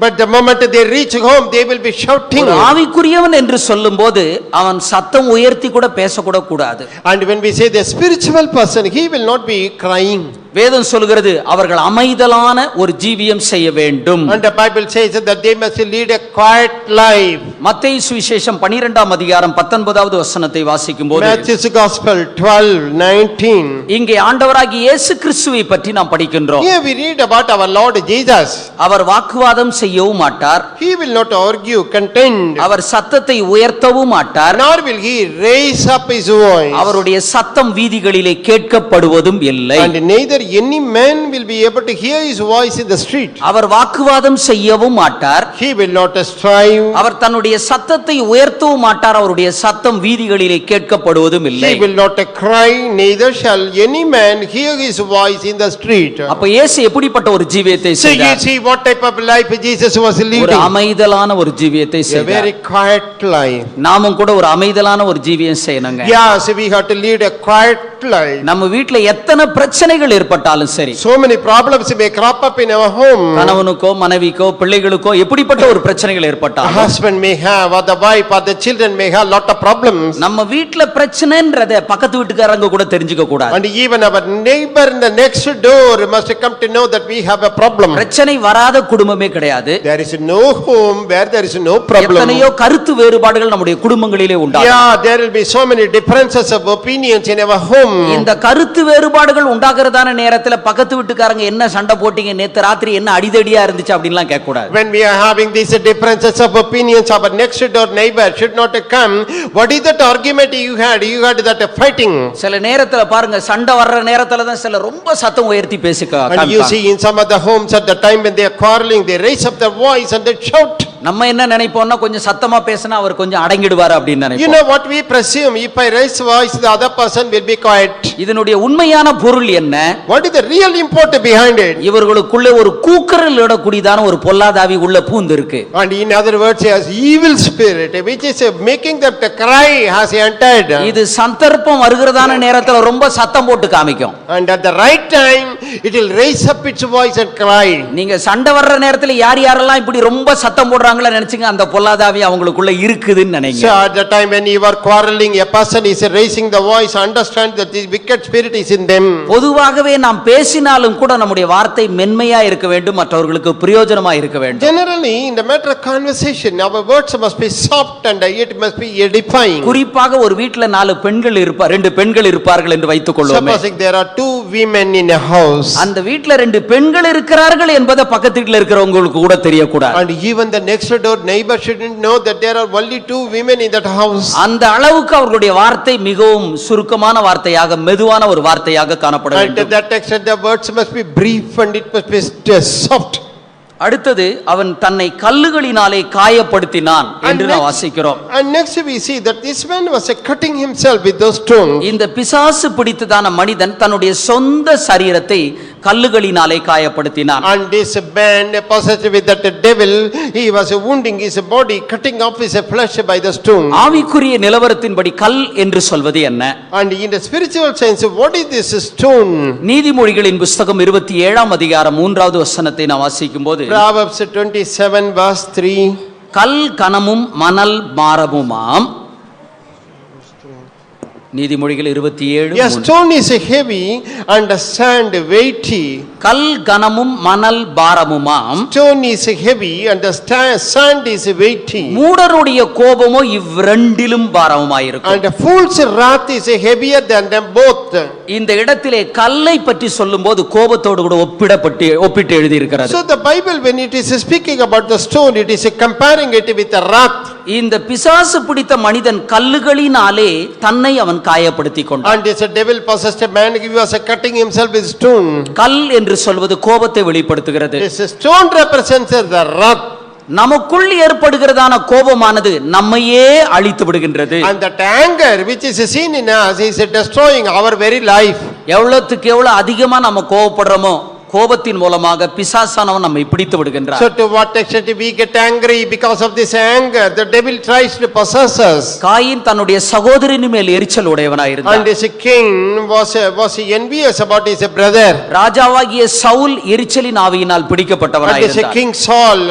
S2: but the moment they reach home, they will be shouting.
S1: ஒரு ஆவிக்குரியவன் என்று சொல்லும்போது அவன் சத்தம் உயர்த்தி கூட பேசக்கூட கூடாது.
S2: And when we say the spiritual person, he will not be crying.
S1: வேதம் சொல்கிறது அவர்கள் அமைதலான ஒரு ஜீவியம் செய்ய வேண்டும்.
S2: And the Bible says that they must lead a quiet life.
S1: மத்தேயு சுவிசேஷம் 12ஆம் அதிகாரம் 19வது வசனத்தை வாசிக்கும்போது
S2: Matthew's Gospel 12:19.
S1: இங்கே ஆண்டவராகிய இயேசு கிறிஸ்துவை பற்றி நாம் படிக்கின்றோம்.
S2: Here we read about our Lord Jesus.
S1: அவர் வாக்குவாதம் செய்யவும் மாட்டார்,
S2: He will not argue, contend,
S1: அவர் சத்தத்தை உயர்த்தவும் மாட்டார்,
S2: nor will he raise up his voice.
S1: அவருடைய சத்தம் வீதிகளிலே கேட்கப்படுவதும் இல்லை.
S2: And neither any man will be able to hear his voice in the street.
S1: அவர் வாக்குவாதம் செய்யவும் மாட்டார்,
S2: He will not strive.
S1: அவர் தன்னுடைய சத்தத்தை உயர்த்தவும் மாட்டார், அவருடைய சத்தம் வீதிகளிலே கேட்கப்படுவதும் இல்லை.
S2: He will not cry, neither shall any man hear his voice in the street.
S1: அப்ப இயேசு எப்படிப்பட்ட ஒரு ஜீவியத்தை
S2: So you
S1: செய்தார்?
S2: see what type of life Jesus was
S1: ஒரு
S2: leading.
S1: அமைதலான ஒரு ஜீவியத்தை
S2: A
S1: செய்தார்.
S2: very quiet life.
S1: நாமும் கூட ஒரு அமைதலான ஒரு ஜீவியம் செய்யணுங்க.
S2: Yes, we have to lead a quiet fertilized.
S1: நம்ம வீட்ல எத்தனை பிரச்சனைகள் ஏற்பட்டாலும் சரி,
S2: So many problems may crop up in our home.
S1: கணவனுக்கோ மனைவிக்கோ பிள்ளைகளுக்கோ எப்படிப்பட்ட ஒரு பிரச்சனைகள்
S2: A
S1: ஏற்பட்டாலும்,
S2: husband may have, or the wife, or the children may have lot of problems.
S1: நம்ம வீட்ல பிரச்சனைன்றத பக்கத்து வீட்டுக்காரங்க கூட தெரிஞ்சுக்க கூடாது.
S2: And even our neighbor in the next door must come to know that we have a problem.
S1: பிரச்சனை வராத குடும்பமே கிடையாது.
S2: There is no home where there is no problem.
S1: எத்தனையோ கருத்து வேறுபாடுகள் நம்முடைய குடும்பங்களிலே உண்டாகும்.
S2: Yeah, there will be so many differences of opinions in our home.
S1: இந்த கருத்து வேறுபாடுகள் உண்டாகிறதான நேரத்துல பக்கத்து வீட்டுக்காரங்க என்ன சண்டை போட்டீங்க, நேத்து ராத்திரி என்ன அடிதடியா இருந்துச்சு அப்படின்லாம் கேட்க கூடாது.
S2: When we are having these differences of opinions, our next door neighbor should not come. What is that argument you had? You had that fighting.
S1: சில நேரத்துல பாருங்க, சண்டை வர்ற நேரத்துல தான் சில ரொம்ப சத்தம் உயர்த்தி பேசிக்க
S2: And you see in some of the homes at the time when they are quarreling, they raise up their voice and they shout.
S1: நம்ம என்ன நினைப்போம்னா, கொஞ்சம் சத்தமா பேசினா அவர் கொஞ்சம் அடங்கிடுவார் அப்படின்னு
S2: You
S1: நினைப்போம்.
S2: know what we presume? If I raise voice, the other person will be quiet.
S1: இதனுடைய உண்மையான பொருள் என்ன?
S2: What is the real import behind it?
S1: இவர்களுக்குள்ளே ஒரு கூக்குரல் இடக்கூடியதான ஒரு பொல்லாதாவி உள்ள பூந்து இருக்கு.
S2: And in other words, as evil spirit which is making them to cry has entered.
S1: இது சந்தர்ப்பம் வருகிறதான நேரத்துல ரொம்ப சத்தம் போட்டு காமிக்கும்.
S2: And at the right time it will raise up its voice and cry.
S1: நீங்க சண்டை வர்ற நேரத்துல யார் யாரெல்லாம் இப்படி ரொம்ப சத்தம் போடுறாங்களோ நினைச்சுங்க, அந்த பொல்லாதாவி அவங்களுக்குள்ள இருக்குதுன்னு நினைங்க.
S2: So at the time when you are quarreling, a person is raising the voice, understand that this wicked spirit is in them.
S1: பொதுவாகவே நாம் பேசினாலும் கூட நம்முடைய வார்த்தை மென்மையா இருக்க வேண்டும், மற்றவர்களுக்கு பிரயோஜனமா இருக்க வேண்டும்.
S2: Generally in the matter of conversation, our words must be soft and it must be edifying.
S1: குறிப்பாக ஒரு வீட்ல 4 பெண்கள் ரெண்டு பெண்கள் இருப்பார்கள் என்று வைத்துக் கொள்வோமே.
S2: Supposing there are 2 women in a house.
S1: அந்த வீட்ல 2 பெண்கள் இருக்கிறார்கள் என்பதை பக்கத்து வீட்ல இருக்கிறவங்களுக்கு கூட தெரியக்கூடாது.
S2: And even the next door neighbor shouldn't know that there are only 2 women in that house.
S1: அந்த அளவுக்கு அவர்களுடைய வார்த்தை மிகவும் சுருக்கமான வார்த்தையாக, மெதுவான ஒரு வார்த்தையாக காணப்பட
S2: And to
S1: வேண்டும்.
S2: that extent the words must be brief and it must be soft.
S1: அடுத்தது, அவன் தன்னை கல்லுகளினாலே காயப்படுத்தினான் என்று நாம் வாசிக்கிறோம்.
S2: And next we see that this man was cutting himself with those stones.
S1: இந்த பிசாசு பிடித்ததான மனிதன் தன்னுடைய சொந்த சரீரத்தை கல்லுகளினாலே காயப்படுத்தினான்.
S2: And this man possessed with that devil, he was wounding his body, cutting off his flesh by the stone.
S1: ஆவிக்குரிய நிலவரத்தின்படி கல் என்று சொல்வது என்ன?
S2: And in the spiritual sense, what is this stone?
S1: நீதிமொழிகளின் புஸ்தகம் 27ஆம் அதிகாரம் 3வது வசனத்தை நாம் வாசிக்கும்போது,
S2: Proverbs 27 verse 3.
S1: கல் கனமும் மணல் பாரமுமாம். நீதிமொழிகள் 27.
S2: A stone is heavy and the sand weighty.
S1: கல் கனமும் மணல் பாரமுமாம்.
S2: Stone is heavy and the sand is weighty.
S1: மூடருடைய கோபமோ இவ்விரண்டிலும் பாரமுமாயிருக்கும்.
S2: And the fool's wrath is heavier than them both.
S1: இந்த இடத்திலே கல்லை பற்றி சொல்லும்போது கோபத்தோடு கூட ஒப்பிட்டு எழுதி இருக்கிறது.
S2: So the Bible, when it is speaking about the stone, it is comparing it with the wrath.
S1: இந்த பிசாசு பிடித்த மனிதன் கல்லுகளினாலே தன்னை அவன் காயப்படுத்திக் கொண்டான்.
S2: And this devil possessed man, he was cutting himself with stone.
S1: கல் என்று சொல்வது கோபத்தை வெளிப்படுத்துகிறது.
S2: This stone represents the wrath.
S1: நமக்குள் ஏற்படுகிறதான கோபமானது நம்மையே அழித்து விடுகின்றது.
S2: And that anger which is seen in us is destroying our very life.
S1: எவ்வளவுக்கு எவ்வளவு அதிகமா நம்ம கோபப்படுறோமோ, கோபத்தின் மூலமாக பிசாசானவன் நம்மை பிடித்து விடுகின்றான்.
S2: So to what extent we get angry because of this anger, the devil tries to possess us.
S1: Coin தன்னுடைய சகோதரின் மேல் எரிச்சல் உடையவனாய்
S2: And
S1: இருந்தான்.
S2: this king was envious about his brother.
S1: ராஜாவாகிய சவுல் எரிச்சலின் ஆவியினால்
S2: And
S1: பிடிக்கப்பட்டவனாய்
S2: this
S1: இருந்தான்.
S2: king Saul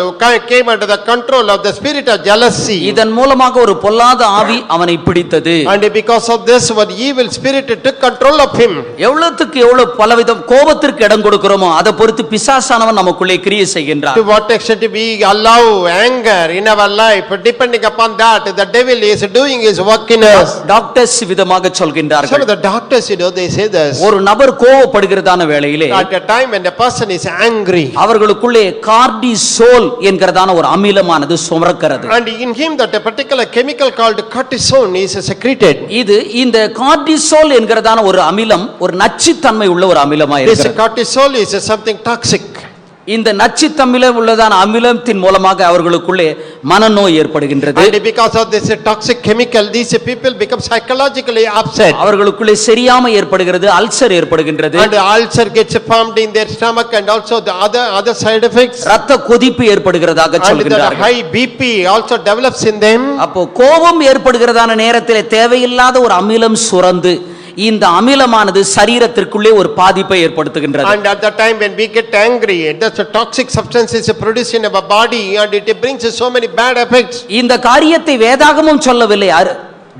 S2: came under the control of the spirit of jealousy.
S1: இதன் மூலமாக ஒரு பொல்லாத ஆவி அவனை பிடித்தது.
S2: And because of this, one evil spirit took control of him.
S1: எவ்வளவுக்கு எவ்வளவு பலவிதம் கோபத்திற்கு இடம் கொடுக்கிறோமோ அதை பொறுத்து பிசாசானவன் நமக்குள்ளே கிரியை செய்கின்றான்.
S2: To what extent we allow anger in our life, depending upon that, the devil is doing his work in us.
S1: Doctors விதமாக
S2: Some
S1: சொல்கின்றார்கள்,
S2: of the doctors, they say this.
S1: ஒரு நபர் கோபப்படுகிறதான வேளையிலே
S2: At the time when the person is angry,
S1: அவர்களுக்குள்ளே cortisol என்கிறதான ஒரு அமிலமானது சுமக்கிறது.
S2: and in him that a particular chemical called cortisone is secreted.
S1: இது இந்த கார்டிசோல் என்கிறதான ஒரு அமிலம் ஒரு நச்சுத்தன்மை உள்ள ஒரு அமிலமா
S2: This
S1: இருக்கிறது.
S2: cortisol is something toxic.
S1: இந்த நச்சுத்தன்மை உள்ளதான அமிலத்தின் மூலமாக அவர்களுக்குள்ளே மனநோய் ஏற்படுகின்றது.
S2: And because of this toxic chemical, these people become psychologically upset.
S1: அவர்களுக்குள்ளே சரியாமை ஏற்படுகிறது, அல்சர் ஏற்படுகின்றது.
S2: And the ulcer gets formed in their stomach and also the other side effects.
S1: இரத்த கொதிப்பு ஏற்படுகிறதாக
S2: And the
S1: சொல்கிறார்கள்.
S2: high BP also develops in them.
S1: அப்போ கோபம் ஏற்படுகிறதான நேரத்திலே தேவையில்லாத ஒரு அமிலம் சுரந்து இந்த அமிலமானது சரீரத்திற்குள்ளே ஒரு பாதிப்பை ஏற்படுத்துகின்றது.
S2: And at the time when we get angry, that's a toxic substance is produced in our body and it brings so many bad effects.
S1: இந்த காரியத்தை வேதாகமும் சொல்லவில்லை,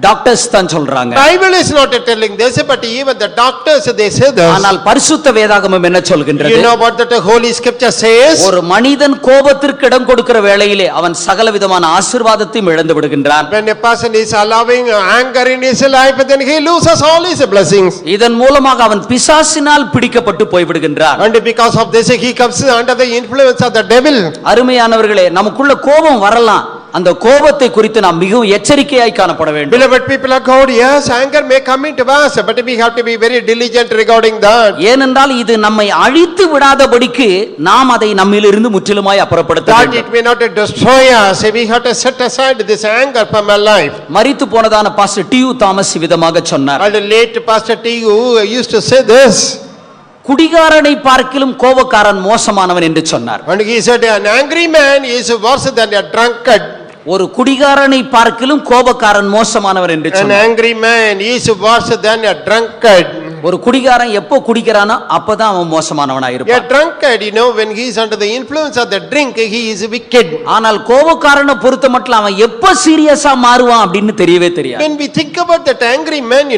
S1: டாக்டர்ஸ் தான் சொல்றாங்க.
S2: Bible is not telling this, but even the doctors they say this.
S1: ஆனால் பரிசுத்த வேதாகமம் என்ன சொல்கின்றது?
S2: You know what that Holy Scripture says?
S1: ஒரு மனிதன் கோபத்திற்கு இடம் கொடுக்கிற வேளையிலே அவன் சகலவிதமான ஆசீர்வாதத்தையும் இழந்து விடுகின்றான்.
S2: When a person is allowing anger in his life, then he loses all his blessings.
S1: இதன் மூலமாக அவன் பிசாசினால் பிடிக்கப்பட்டு போய் விடுகின்றான்.
S2: And because of this he comes under the influence of the devil.
S1: அருமையானவர்களே, நமக்குள்ள கோபம் வரலாம். அந்த கோபத்தை குறித்து நாம் மிகவும் எச்சரிக்கையாய் காணப்பட வேண்டும்.
S2: Beloved people of God, yes, anger may come into us, but we have to be very diligent regarding that.
S1: ஏனென்றால் இது நம்மை அழித்து விடாதபடிக்கு நாம் அதை நம்மிலிருந்து முற்றிலுமாய் அப்புறப்படுத்த
S2: That
S1: வேண்டும்.
S2: it may not destroy us, we have to set aside this anger from our life.
S1: மரித்து போனதான பாஸ்டர் டி.யு. தாமஸ் விதமாக சொன்னார்.
S2: And late Pastor T.U. used to say this.
S1: குடிகாரனை பார்க்கிலும் கோபக்காரன் மோசமானவன் என்று சொன்னார்.
S2: And he said an angry man is worse than a drunkard.
S1: ஒரு குடிகாரனை பார்க்கிலும் கோபக்காரன் மோசமானவர் என்று
S2: An
S1: சொன்னார்.
S2: angry man is worse than a drunkard.
S1: ஒரு குடிகாரன் எப்போ குடிக்கிறானோ அப்பதான் அவன் மோசமானவனா
S2: A
S1: இருப்பான்.
S2: drunkard, when he is under the influence of the drink, he is wicked.
S1: ஆனால் கோபக்காரனை பொறுத்த மட்டும் அவன் எப்ப சீரியஸா மாறுவான் அப்படின்னு தெரியவே தெரியாது.
S2: When we think about that angry man,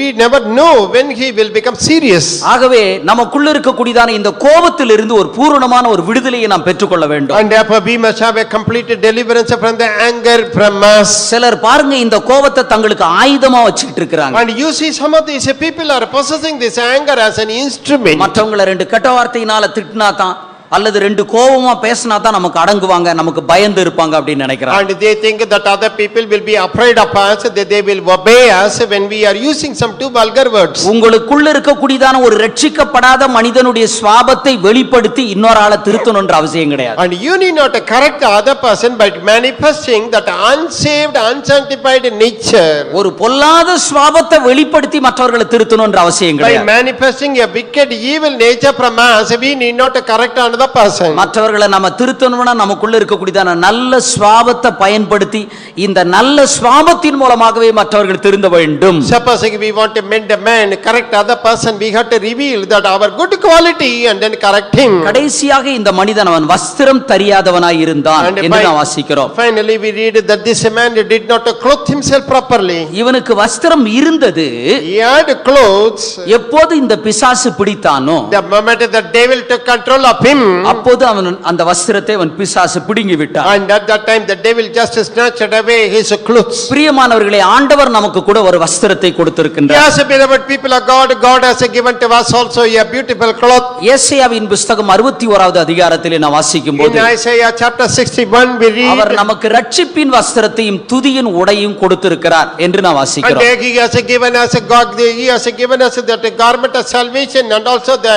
S2: we never know when he will become serious.
S1: ஆகவே நமக்குள்ள இருக்கக்கூடியதான இந்த கோபத்தில் இருந்து ஒரு பூரணமான ஒரு விடுதலையை நாம் பெற்றுக்கொள்ள வேண்டும்.
S2: And therefore we must have a complete deliverance from the anger from us.
S1: சிலர் பாருங்க இந்த கோபத்தை தங்களுக்கு ஆயுதமா வச்சுக்கிட்டு இருக்காங்க.
S2: And you see some of these people are possessing this anger as an instrument.
S1: மற்றவங்களை ரெண்டு கெட்ட வார்த்தையினால திட்டினா தான் அல்லது ரெண்டு கோபமா பேசினா தான் நமக்கு அடங்குவாங்க, நமக்கு பயந்து இருப்பாங்க அப்படின்னு நினைக்கிறாங்க.
S2: And they think that other people will be afraid of us, that they will obey us when we are using some too vulgar words.
S1: உங்களுக்குள்ள இருக்கக்கூடியதான ஒரு ரட்சிக்கப்படாத மனிதனுடைய சுபாவத்தை வெளிப்படுத்தி இன்னொரு ஆளை திருத்தணும்ன்ற அவசியம் கிடையாது.
S2: And you need not correct the other person by manifesting that unsaved, unsanctified nature.
S1: ஒரு பொல்லாத சுபாவத்தை வெளிப்படுத்தி மற்றவர்களை திருத்தணும்ன்ற அவசியம்
S2: By
S1: கிடையாது.
S2: manifesting a wicked, evil nature from us, we need not correct another person.
S1: மற்றவர்களை நம்ம திருத்தணும்னா நமக்குள்ள இருக்கக்கூடியதான நல்ல சுபாவத்தை பயன்படுத்தி இந்த நல்ல சுபாவத்தின் மூலமாகவே மற்றவர்கள் திருந்த வேண்டும்.
S2: Supposing we want to mend a man, correct other person, we have to reveal that our good quality and then correct him.
S1: கடைசியாக இந்த மனிதன் அவன் வஸ்திரம் தெரியாதவனாய் இருந்தான் என்று நாம் வாசிக்கிறோம்.
S2: Finally we read that this man did not clothe himself properly.
S1: இவனுக்கு வஸ்திரம் இருந்தது.
S2: He had clothes.
S1: எப்போது இந்த பிசாசு பிடித்தானோ
S2: The moment the devil took control of him,
S1: அப்போது அவன் அந்த வஸ்திரத்தை அவன் பிசாசு பிடுங்கி விட்டான்.
S2: and at that time the devil just snatched away his clothes.
S1: பிரியமானவர்களே, ஆண்டவர் நமக்கு கூட ஒரு வஸ்திரத்தை கொடுத்திருக்கின்றார்.
S2: Yes, beloved people of God, God has given to us also a beautiful cloth.
S1: ஏசாயாவின் புத்தகம் 61வது அதிகாரத்திலே நாம் வாசிக்கும்போது
S2: In Isaiah chapter 61 we read,
S1: அவர் நமக்கு ரட்சிப்பின் வஸ்திரத்தையும் துதியின் உடையும் கொடுத்திருக்கிறார் என்று நாம்
S2: and
S1: வாசிக்கிறோம்.
S2: he has given us he has given us that garment of salvation and also the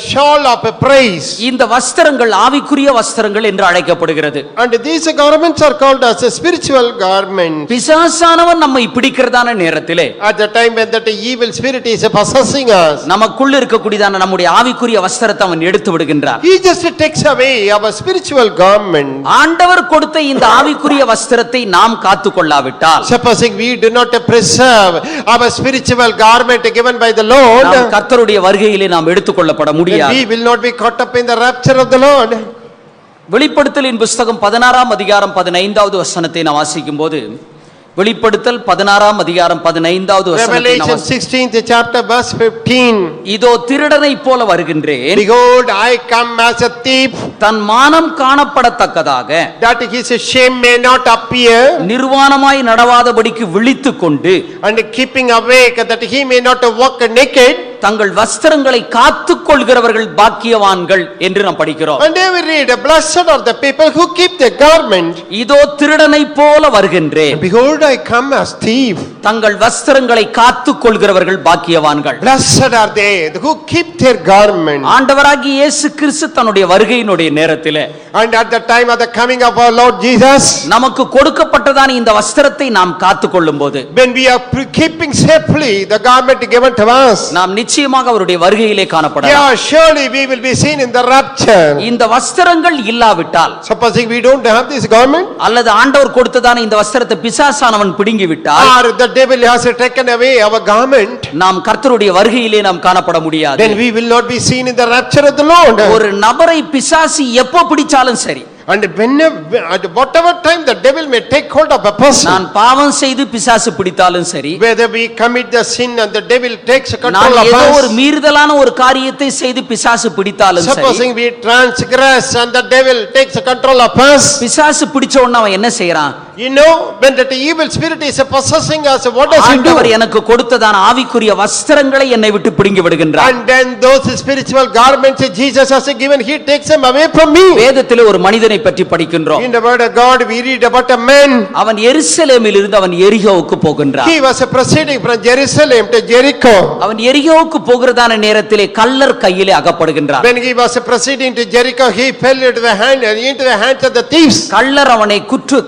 S2: shawl of praise.
S1: இந்த வஸ்திரங்கள் ஆவிக்குரிய வஸ்திரங்கள் என்று அழைக்கப்படுகிறது.
S2: And these garments are called as a spiritual garment.
S1: பிசாசானவன் நம்மை பிடிக்கிறதான நேரத்திலே
S2: At the time when that evil spirit is possessing us,
S1: நமக்குள்ள இருக்கக்கூடியதான நம்முடைய ஆவிக்குரிய வஸ்திரத்தை அவன் எடுத்து விடுகின்றான்.
S2: he just takes away our spiritual garment.
S1: ஆண்டவர் கொடுத்த இந்த ஆவிக்குரிய வஸ்திரத்தை நாம் காத்துக்கொள்ளாவிட்டால்,
S2: Supposing we do not preserve our spiritual garment given by the Lord,
S1: நாம் கர்த்தருடைய வருகையிலே நாம் எடுத்துக்கொள்ளப்பட
S2: then
S1: முடியாது.
S2: we will not be caught up in the rapture of the Lord.
S1: வெளிப்படுத்தலின் புத்தகம் 16ஆம் அதிகாரம் 15வது வசனத்தை நாம் வாசிக்கும்போது, வெளிப்படுத்தல் 16ஆம் அதிகாரம் 15வது வசனத்தை நாம்
S2: Revelation
S1: வாசிக்கும்.
S2: 16th chapter verse 15.
S1: இதோ திருடனைப் போல வருகின்றேன்,
S2: Behold, I come as a thief,
S1: தன் மானம் காணப்படத்தக்கதாக
S2: that his shame may not appear,
S1: நிர்வாணமாய் நடவாதபடிக்கு விழித்துக் கொண்டு
S2: and keeping awake, that he may not walk naked.
S1: தங்கள் வஸ்திரங்களை காத்துக் கொள்கிறவர்கள் பாக்கியவான்கள் என்று நாம் படிக்கிறோம்.
S2: And there we read, blessed are the people who keep their garment.
S1: இதோ திருடனைப் போல வருகின்றேன்,
S2: Behold, I come as thief.
S1: தங்கள் வஸ்திரங்களை காத்துக் கொள்கிறவர்கள் பாக்கியவான்கள்.
S2: Blessed are they who keep their garment.
S1: ஆண்டவராகிய இயேசு கிறிஸ்து தன்னுடைய வருகையினுடைய நேரத்திலே
S2: And at the time of the coming of our Lord Jesus,
S1: நமக்கு கொடுக்கப்பட்டதான இந்த வஸ்திரத்தை நாம் காத்துக் கொள்ளும்போது
S2: when we are keeping safely the garment given to us,
S1: நாம் நிச்சயமாக அவருடைய வருகையிலே காணப்படலாம்.
S2: Yeah, surely we will be seen in the rapture.
S1: இந்த வஸ்திரங்கள் இல்லாவிட்டால்,
S2: Supposing we don't have this garment,
S1: அல்லது ஆண்டவர் கொடுத்ததான இந்த வஸ்திரத்தை பிசாசானவன் பிடுங்கி விட்டால்,
S2: or the devil has taken away our garment,
S1: நாம் கர்த்தருடைய வருகையிலே நாம் காணப்பட முடியாது.
S2: then we will not be seen in the rapture of the Lord.
S1: ஒரு நபரை பிசாசு எப்போ பிடிச்சாலும் சரி,
S2: And at whatever time the devil may take hold of a person,
S1: நான் பாவம் செய்து பிசாசு பிடித்தாலும் சரி,
S2: whether we commit the sin and the devil takes
S1: நான்
S2: control of
S1: ஏதோ ஒரு
S2: us,
S1: மீறுதலான ஒரு காரியத்தை செய்து பிசாசு பிடித்தாலும் சரி,
S2: supposing we transgress and the devil takes control of us,
S1: பிசாசு பிடிச்ச உடனே அவன் என்ன செய்யறான்?
S2: you know, when that evil spirit is possessing us, what does he do?
S1: ஆண்டவர் எனக்கு கொடுத்ததான ஆவிக்குரிய வஸ்திரங்களை என்னை விட்டு பிடுங்கி விடுகின்றார்.
S2: And then those spiritual garments Jesus has given, he takes them away from me.
S1: வேதத்திலே ஒரு மனிதனை பற்றி படிக்கின்றோம்.
S2: In the word of God we read about a man.
S1: அவன் எருசலேமில் இருந்து அவன் எரிகோவுக்கு போகின்றான்.
S2: He was proceeding from Jerusalem to Jericho.
S1: அவன் எரிகோவுக்கு போகிறதான நேரத்திலே கள்ளர் கையிலே அகப்படுகின்றான்.
S2: When he was proceeding to Jericho, he fell into the hands of the thieves.
S1: கள்ளர் அவனை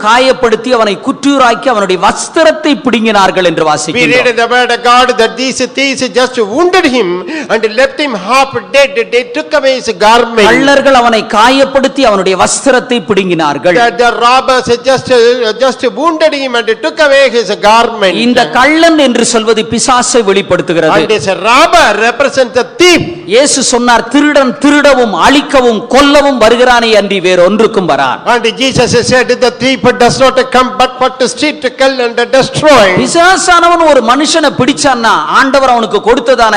S1: காயப்படுத்தி அவனை குற்றூராக்கி அவனுடைய வஸ்திரத்தை பிடுங்கினார்கள் என்று
S2: We read
S1: வாசிக்கின்றோம்.
S2: in the word of God that these thieves just wounded him and left him half dead. They took away his garment.
S1: கள்ளர்கள் அவனை காயப்படுத்தி அவனுடைய வஸ்திரத்தை பிடுங்கினார்கள்.
S2: That the robbers just wounded him and took away his garment.
S1: இந்த கள்ளன் என்று சொல்வது பிசாசை வெளிப்படுத்துகிறது.
S2: And this robber represents the thief.
S1: இயேசு சொன்னார், திருடன் திருடவும் அழிக்கவும் கொல்லவும் வருகிறானே அன்றி வேறொன்றுக்கும் வரான்.
S2: And Jesus said, the thief does not come but for to steal, to kill and to destroy.
S1: பிசாசானவன் ஒரு மனுஷனை பிடிச்சான்னா ஆண்டவர் அவனுக்கு கொடுத்ததான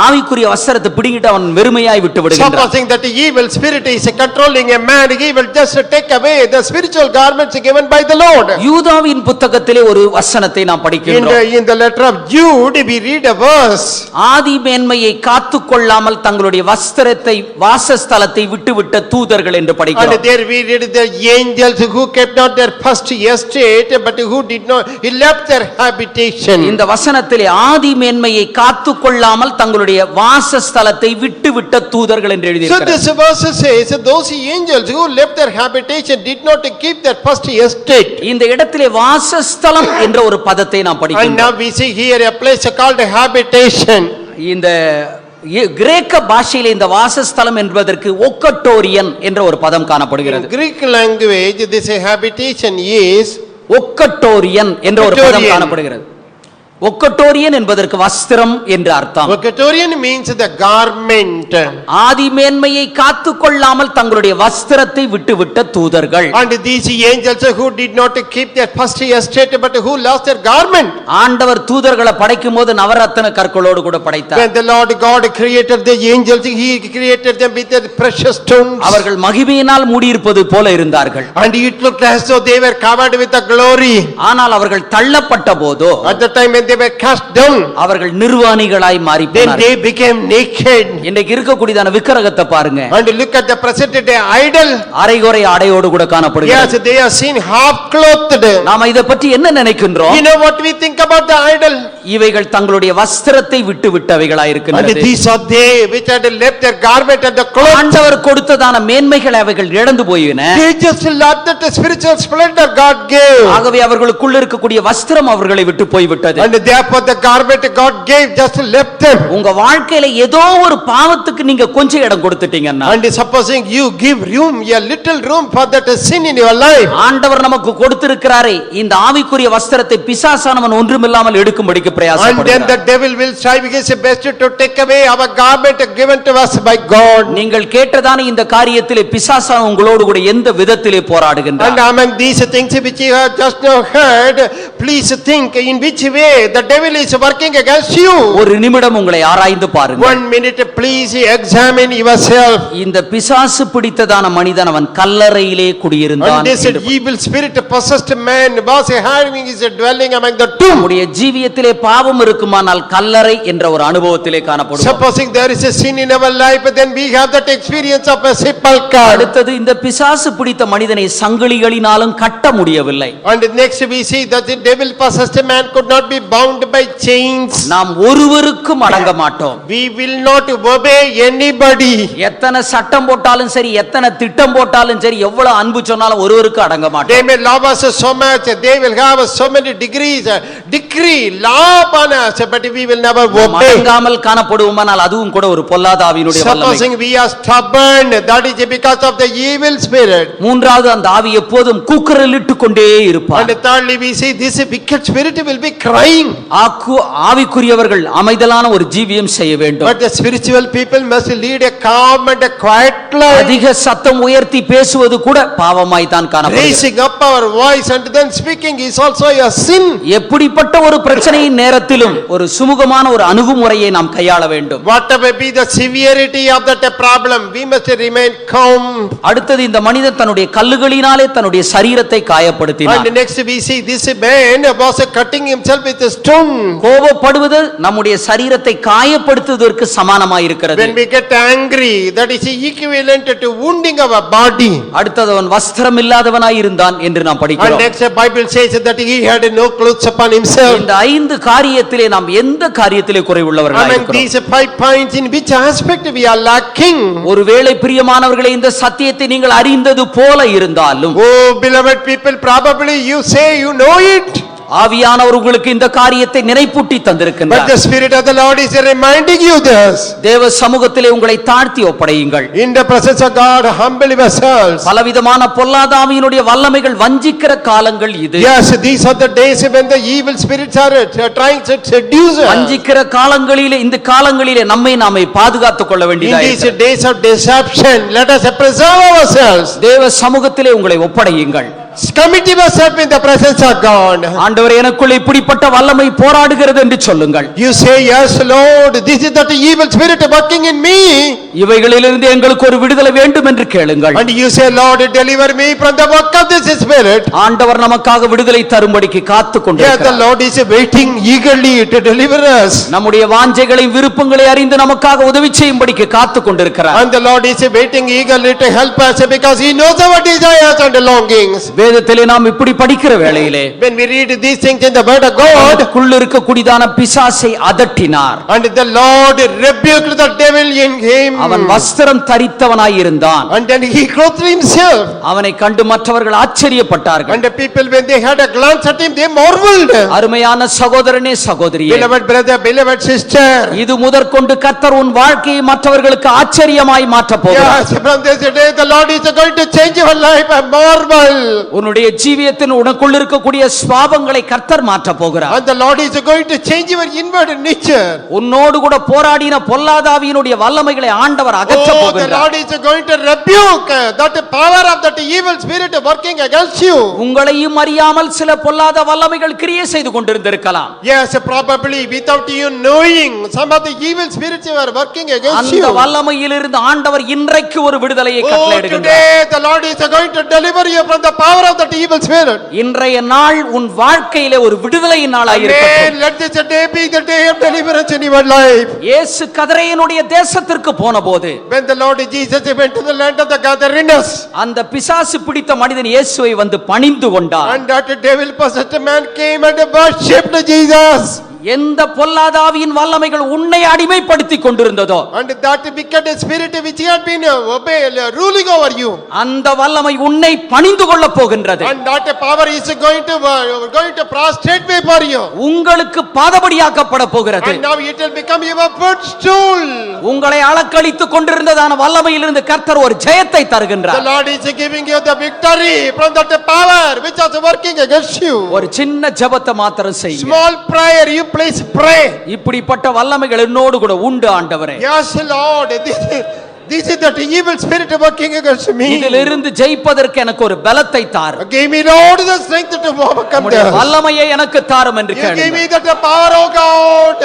S1: ஆவிக்குரிய வஸ்திரத்தை பிடிங்கிட்டு அவன் வெறுமையாய் விட்டு விடுகின்றான்.
S2: Supposing that the evil spirit is controlling a man, he will just take away the spiritual garments given by the Lord.
S1: யூதாவின் புத்தகத்திலே ஒரு வசனத்தை நாம் படிக்கின்றோம்.
S2: In the letter of Jude we read a verse.
S1: ஆதி மேன்மையை காத்துக்கொள்ளாமல் தங்களுடைய வஸ்திரத்தை வாசஸ்தலத்தை விட்டுவிட்ட தூதர்கள் என்று
S2: And
S1: படிக்கிறோம்.
S2: there we read the angels who kept not their first estate but who did not, he left their habitation.
S1: இந்த வசனத்திலே ஆதி மேன்மையை காத்துக்கொள்ளாமல் தங்களுடைய வாசஸ்தலத்தை விட்டுவிட்ட தூதர்கள் என்று
S2: So
S1: எழுதியிருக்கிறது.
S2: this verse says those angels who left their habitation did not keep their first estate.
S1: இந்த இடத்திலே வாசஸ்தலம் என்ற ஒரு பதத்தை நாம்
S2: And
S1: படிக்கிறோம்.
S2: now we see here a place called habitation.
S1: இந்த கிரேக்க பாஷையிலே இந்த வாசஸ்தலம் என்பதற்கு ஒக்கட்டோரியன் என்ற ஒரு பதம்
S2: In
S1: காணப்படுகிறது.
S2: Greek language this habitation is
S1: ஒக்கட்டோரியன் என்ற ஒரு பதம்
S2: ஒக்கட்டோரியன்.
S1: காணப்படுகிறது. ஒக்கட்டோரியன் என்பதற்கு வஸ்திரம் என்று அர்த்தம்.
S2: Occatorian means the garment.
S1: ஆதி மேன்மையை காத்துக்கொள்ளாமல் தங்களுடைய வஸ்திரத்தை விட்டுவிட்ட தூதர்கள்.
S2: And these angels who did not keep their first estate but who lost their garment.
S1: ஆண்டவர் தூதர்களை படைக்கும் போது நவரத்ன கற்களோடு கூட படைத்தார்.
S2: When the Lord God created the angels, he created them with the precious stones.
S1: அவர்கள் மகிமையினால் மூடியிருப்பது போல இருந்தார்கள்.
S2: And it looked as though they were covered with the glory.
S1: ஆனால் அவர்கள் தள்ளப்பட்ட போதோ
S2: At the time when they were cast down,
S1: அவர்கள் நிர்வாணிகளாய் மாறி
S2: then
S1: போனார்கள்.
S2: they became naked.
S1: இன்னைக்கு இருக்கக்கூடியதான விக்கிரகத்தை பாருங்க.
S2: And look at the present day idol.
S1: அரைகுறை ஆடையோடு கூட
S2: Yes,
S1: காணப்படுகிறது.
S2: they are seen half clothed.
S1: நாம இத பற்றி என்ன நினைக்கின்றோம்?
S2: You know what we think about the idol?
S1: இவைகள் தங்களுடைய வஸ்திரத்தை விட்டு விட்டவைகளாய்
S2: And
S1: இருக்கின்றது.
S2: these are they which had left their garment and the clothes.
S1: ஆண்டவர் கொடுத்ததான மேன்மைகளை அவைகள் இழந்து போயின.
S2: They just loved that spiritual splendor God gave.
S1: ஆகவே அவர்களுக்குள்ள இருக்கக்கூடிய வஸ்திரம் அவர்களை விட்டு போய்விட்டது.
S2: And therefore the garment God gave just left them.
S1: உங்க வாழ்க்கையில ஏதோ ஒரு பாவத்துக்கு நீங்க கொஞ்சம் இடம் கொடுத்துட்டீங்கன்னா,
S2: And supposing you give room, a little room for that sin in your life.
S1: ஆண்டவர் நமக்கு கொடுத்திருக்கிறாரே இந்த ஆவிக்குரிய வஸ்திரத்தை பிசாசானவன் ஒன்றுமில்லாமல் எடுக்கும்படிக்கு
S2: And then
S1: பிரயாசப்படுகிறார்.
S2: the devil will strive his best to take away our garment given to us by God.
S1: நீங்கள் கேட்டதான இந்த காரியத்திலே பிசாசானவன் உங்களோடு கூட எந்த விதத்திலே
S2: And
S1: போராடுகின்றார்?
S2: among these things which you have just now heard, please think in which way the devil is working against you.
S1: ஒரு நிமிடம் உங்களை ஆராய்ந்து பாருங்க.
S2: 1 minute, please examine yourself.
S1: இந்த பிசாசு பிடித்ததான மனிதன் அவன் கல்லறையிலே குடியிருந்தான்.
S2: And this
S1: என்று
S2: evil spirit possessed man was having his dwelling among the tomb.
S1: நம்முடைய ஜீவியத்திலே பாவம் இருக்குமானால் கல்லறை என்ற ஒரு அனுபவத்திலே காணப்படும்.
S2: Supposing there is a sin in our life, then we have that experience of a sepulchre.
S1: அடுத்தது இந்த பிசாசு பிடித்த மனிதனை சங்கிலிகளினாலும் கட்ட முடியவில்லை.
S2: And next we see that the devil possessed man could not be bound by chains.
S1: நாம் ஒருவருக்கும் அடங்க மாட்டோம்.
S2: We will not obey anybody.
S1: எத்தனை சட்டம் போட்டாலும் சரி, எத்தனை திட்டம் போட்டாலும் சரி, எவ்வளவு அன்பு சொன்னாலும் ஒருவருக்கு அடங்க
S2: They
S1: மாட்டோம்.
S2: may love us so much, they will have so many degrees, decree, law upon us, but we will never
S1: நாம்
S2: obey.
S1: அடங்காமல் காணப்படுவோமானால் அதுவும் கூட ஒரு பொல்லாத ஆவியினுடைய வல்லமை.
S2: Supposing we are stubborn, that is because of the evil spirit.
S1: மூன்றாவது, அந்த ஆவி எப்போதும் கூக்குரலிட்டு கொண்டே இருப்பார்.
S2: And thirdly, we see this wicked spirit will be crying.
S1: ஆவிக்குரியவர்கள் அமைதலான ஒரு ஜீவியம் செய்ய வேண்டும்.
S2: But the spiritual people must lead a calm and a quiet life.
S1: அதிக சத்தம் உயர்த்தி பேசுவது கூட பாவமாய் தான் காணப்படுகிறது.
S2: Raising up our voice and then speaking is also a sin.
S1: எப்படிப்பட்ட ஒரு பிரச்சனையின் நேரத்திலும் ஒரு சுமூகமான ஒரு அணுகுமுறையை நாம் கையாள வேண்டும்.
S2: Whatever be the severity of that problem, we must remain calm.
S1: அடுத்தது, இந்த மனிதன் தன்னுடைய கல்லுகளினாலே தன்னுடைய சரீரத்தை காயப்படுத்தினார்.
S2: And next we see this man was cutting himself with a stone.
S1: கோபப்படுவது நம்முடைய சரீரத்தை காயப்படுத்துவதற்கு சமானமாய் இருக்கிறது.
S2: When we get angry, that is equivalent to wounding our body.
S1: அடுத்தது, அவன் வஸ்திரம் இல்லாதவனாய் இருந்தான் என்று நாம்
S2: And
S1: படிக்கிறோம்.
S2: next the Bible says that he had no clothes upon himself.
S1: இந்த 5 காரியத்திலே நாம் எந்த காரியத்திலே குறைவுள்ளவர்களாய்
S2: Among
S1: இருக்கிறோம்?
S2: these 5 points, in which aspect we are lacking?
S1: ஒருவேளை பிரியமானவர்களே, இந்த சத்தியத்தை நீங்கள் அறிந்தது போல இருந்தாலும்,
S2: Oh beloved people, probably you say you know it,
S1: ஆவியானவர் உங்களுக்கு இந்த காரியத்தை நினைப்பூட்டி
S2: but
S1: தந்திருக்கின்றார்.
S2: the Spirit of the Lord is reminding you this.
S1: தேவ சமூகத்திலே உங்களை தாழ்த்தி ஒப்படையுங்கள்.
S2: In the presence of God, humble yourselves.
S1: பலவிதமான பொல்லாத ஆவியினுடைய வல்லமைகள் வஞ்சிக்கிற காலங்கள் இது.
S2: Yes, these are the days when the evil spirits are trying to seduce us.
S1: வஞ்சிக்கிற காலங்களிலே, இந்த காலங்களிலே நம்மை நாமே பாதுகாத்துக் கொள்ள
S2: In
S1: வேண்டியதாக
S2: these
S1: இருக்கிறது.
S2: days of deception, let us preserve ourselves.
S1: தேவ சமூகத்திலே உங்களை ஒப்படையுங்கள்.
S2: Commit yourself in the presence of God.
S1: ஆண்டவர், எனக்குள்ள இப்படிப்பட்ட வல்லமை போராடுகிறது என்று சொல்லுங்கள்.
S2: You say, yes Lord, this is that evil spirit working in me.
S1: இவைகளிலிருந்து எங்களுக்கு ஒரு விடுதலை வேண்டும் என்று கேளுங்கள்.
S2: And you say, Lord, deliver me from the work of this spirit.
S1: ஆண்டவர் நமக்காக விடுதலை தரும்படிக்கு காத்துக்
S2: Yes, the
S1: கொண்டிருக்கிறார்.
S2: Lord is waiting eagerly to deliver us.
S1: நம்முடைய வாஞ்சைகளை விருப்பங்களை அறிந்து நமக்காக உதவி செய்யும்படிக்கு காத்துக் கொண்டிருக்கிறார்.
S2: And the Lord is waiting eagerly to help us because he knows our desires and longings.
S1: வேதத்திலே நாம் இப்படி படிக்கிற வேளையிலே,
S2: When we read these things in the word of God,
S1: அவருக்குள் இருக்கக்கூடியதான பிசாசை அதட்டினார்.
S2: and the Lord rebuked the devil in him,
S1: அவன் வஸ்திரம் தரித்தவனாய் இருந்தான்.
S2: and then he clothed himself.
S1: அவனை கண்டு மற்றவர்கள் ஆச்சரியப்பட்டார்கள்.
S2: And the people, when they had a glance at him, they marveled.
S1: அருமையான சகோதரனே, சகோதரியே,
S2: Beloved brother, beloved sister,
S1: இது முதற்கொண்டு கர்த்தர் உன் வாழ்க்கையை மற்றவர்களுக்கு ஆச்சரியமாய் மாற்றப் போகிறார்.
S2: yes, from this day the Lord is going to change your life. I marvel.
S1: உன்னுடைய ஜீவியத்தின் உனக்குள் இருக்கக்கூடிய ஸ்வாபங்களை கர்த்தர் மாற்றப் போகிறார்.
S2: And the Lord is going to change your inward nature.
S1: உன்னோடு கூட போராடின பொல்லாதாவியினுடைய வல்லமைகளை ஆண்டவர் அகற்றப்
S2: Oh, the
S1: போகிறார்.
S2: Lord is going to rebuke that power of that evil spirit working against you.
S1: உங்களையும் அறியாமல் சில பொல்லாத வல்லமைகள் கிரியை செய்து கொண்டிருந்திருக்கலாம்.
S2: Yes, probably without you knowing, some of the evil spirits were working against
S1: அந்த
S2: you.
S1: வல்லமையிலிருந்து ஆண்டவர் இன்றைக்கு ஒரு விடுதலையை
S2: Oh,
S1: கட்டளையிடுகிறார்.
S2: today the Lord is going to deliver you from the power of that evil spirit.
S1: இன்றைய நாள் உன் வாழ்க்கையிலே ஒரு விடுதலையின் நாளாய்
S2: Amen.
S1: இருக்கட்டும்.
S2: Let this day be the day of deliverance in your life.
S1: இயேசு கதரேயனுடைய தேசத்திற்கு போனபோது
S2: When the Lord Jesus went to the land of the Gadarenes,
S1: அந்த பிசாசு பிடித்த மனிதன் இயேசுவை வந்து பணிந்து கொண்டான்.
S2: and that devil possessed man came and worshipped Jesus.
S1: எந்த பொல்லாதாவியின் வல்லமைகள் உன்னை அடிமைப்படுத்தி கொண்டிருந்ததோ,
S2: And that wicked spirit which had been ruling over you,
S1: அந்த வல்லமை உன்னை பணிந்து கொள்ள போகின்றது.
S2: and that power is going to prostrate before you.
S1: உங்களுக்கு பாதபடியாக்கப்பட போகிறது.
S2: And now it will become your footstool.
S1: உங்களை அளக்களித்துக் கொண்டிருந்ததான வல்லமையிலிருந்து கர்த்தர் ஒரு ஜெயத்தை
S2: The
S1: தருகின்றார்.
S2: Lord is giving you the victory from that power which was working against you.
S1: ஒரு சின்ன ஜெபத்தை மாத்திரம் செய்யுங்க.
S2: Small prayer, you please pray.
S1: இப்படிப்பட்ட வல்லமைகள் என்னோடு கூட உண்டு ஆண்டவரே.
S2: Yes, Lord, this is that evil spirit working against me.
S1: இதிலிருந்து ஜெயிப்பதற்கு எனக்கு ஒரு பலத்தை தார்.
S2: Give me, Lord, the strength to overcome
S1: உம்முடைய
S2: this.
S1: வல்லமையை எனக்கு தாரும் என்று
S2: You give
S1: கேளுங்கள்.
S2: me that power, oh God.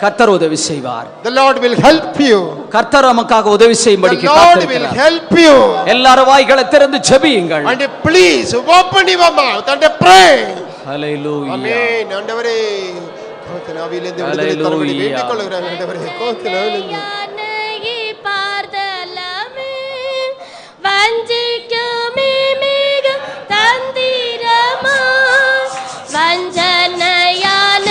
S1: கர்த்தர் உதவி செய்வார்.
S2: The Lord will help you.
S1: கர்த்தர் நமக்காக உதவி
S2: The
S1: செய்யும்படிக்கு
S2: Lord will
S1: காத்திருக்கிறார்.
S2: help you.
S1: எல்லாரும் வாய்களை திறந்து ஜெபியுங்கள்.
S2: And please open your mouth and pray.
S1: Hallelujah.
S2: Amen. ஆண்டவரே, கோத்தனாவிலிருந்து விடுதலை தரும்படி வேண்டிக் கொள்கிறேன். ஆண்டவரே, கோத்தனாவிலிருந்து
S5: வஞ்சிக்குமே மிக தந்திரமா வஞ்சனையான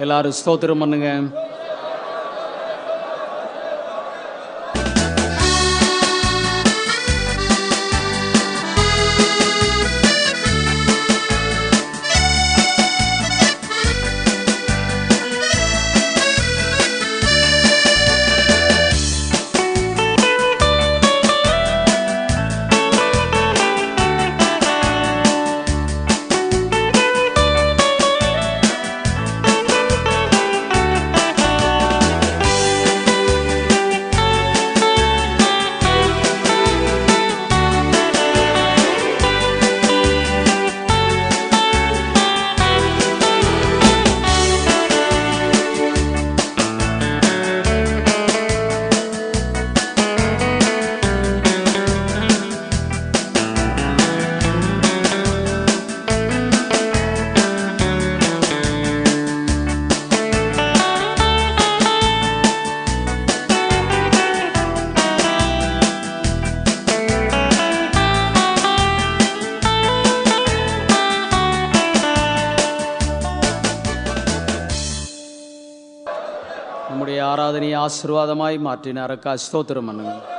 S1: எல்லாரும் ஸ்தோத்திரம் பண்ணுங்க. நம்முடைய ஆராதனையை ஆசீர்வாதமாய் மாற்றினாருக்கா ஸ்தோத்திரம் பண்ணுங்க.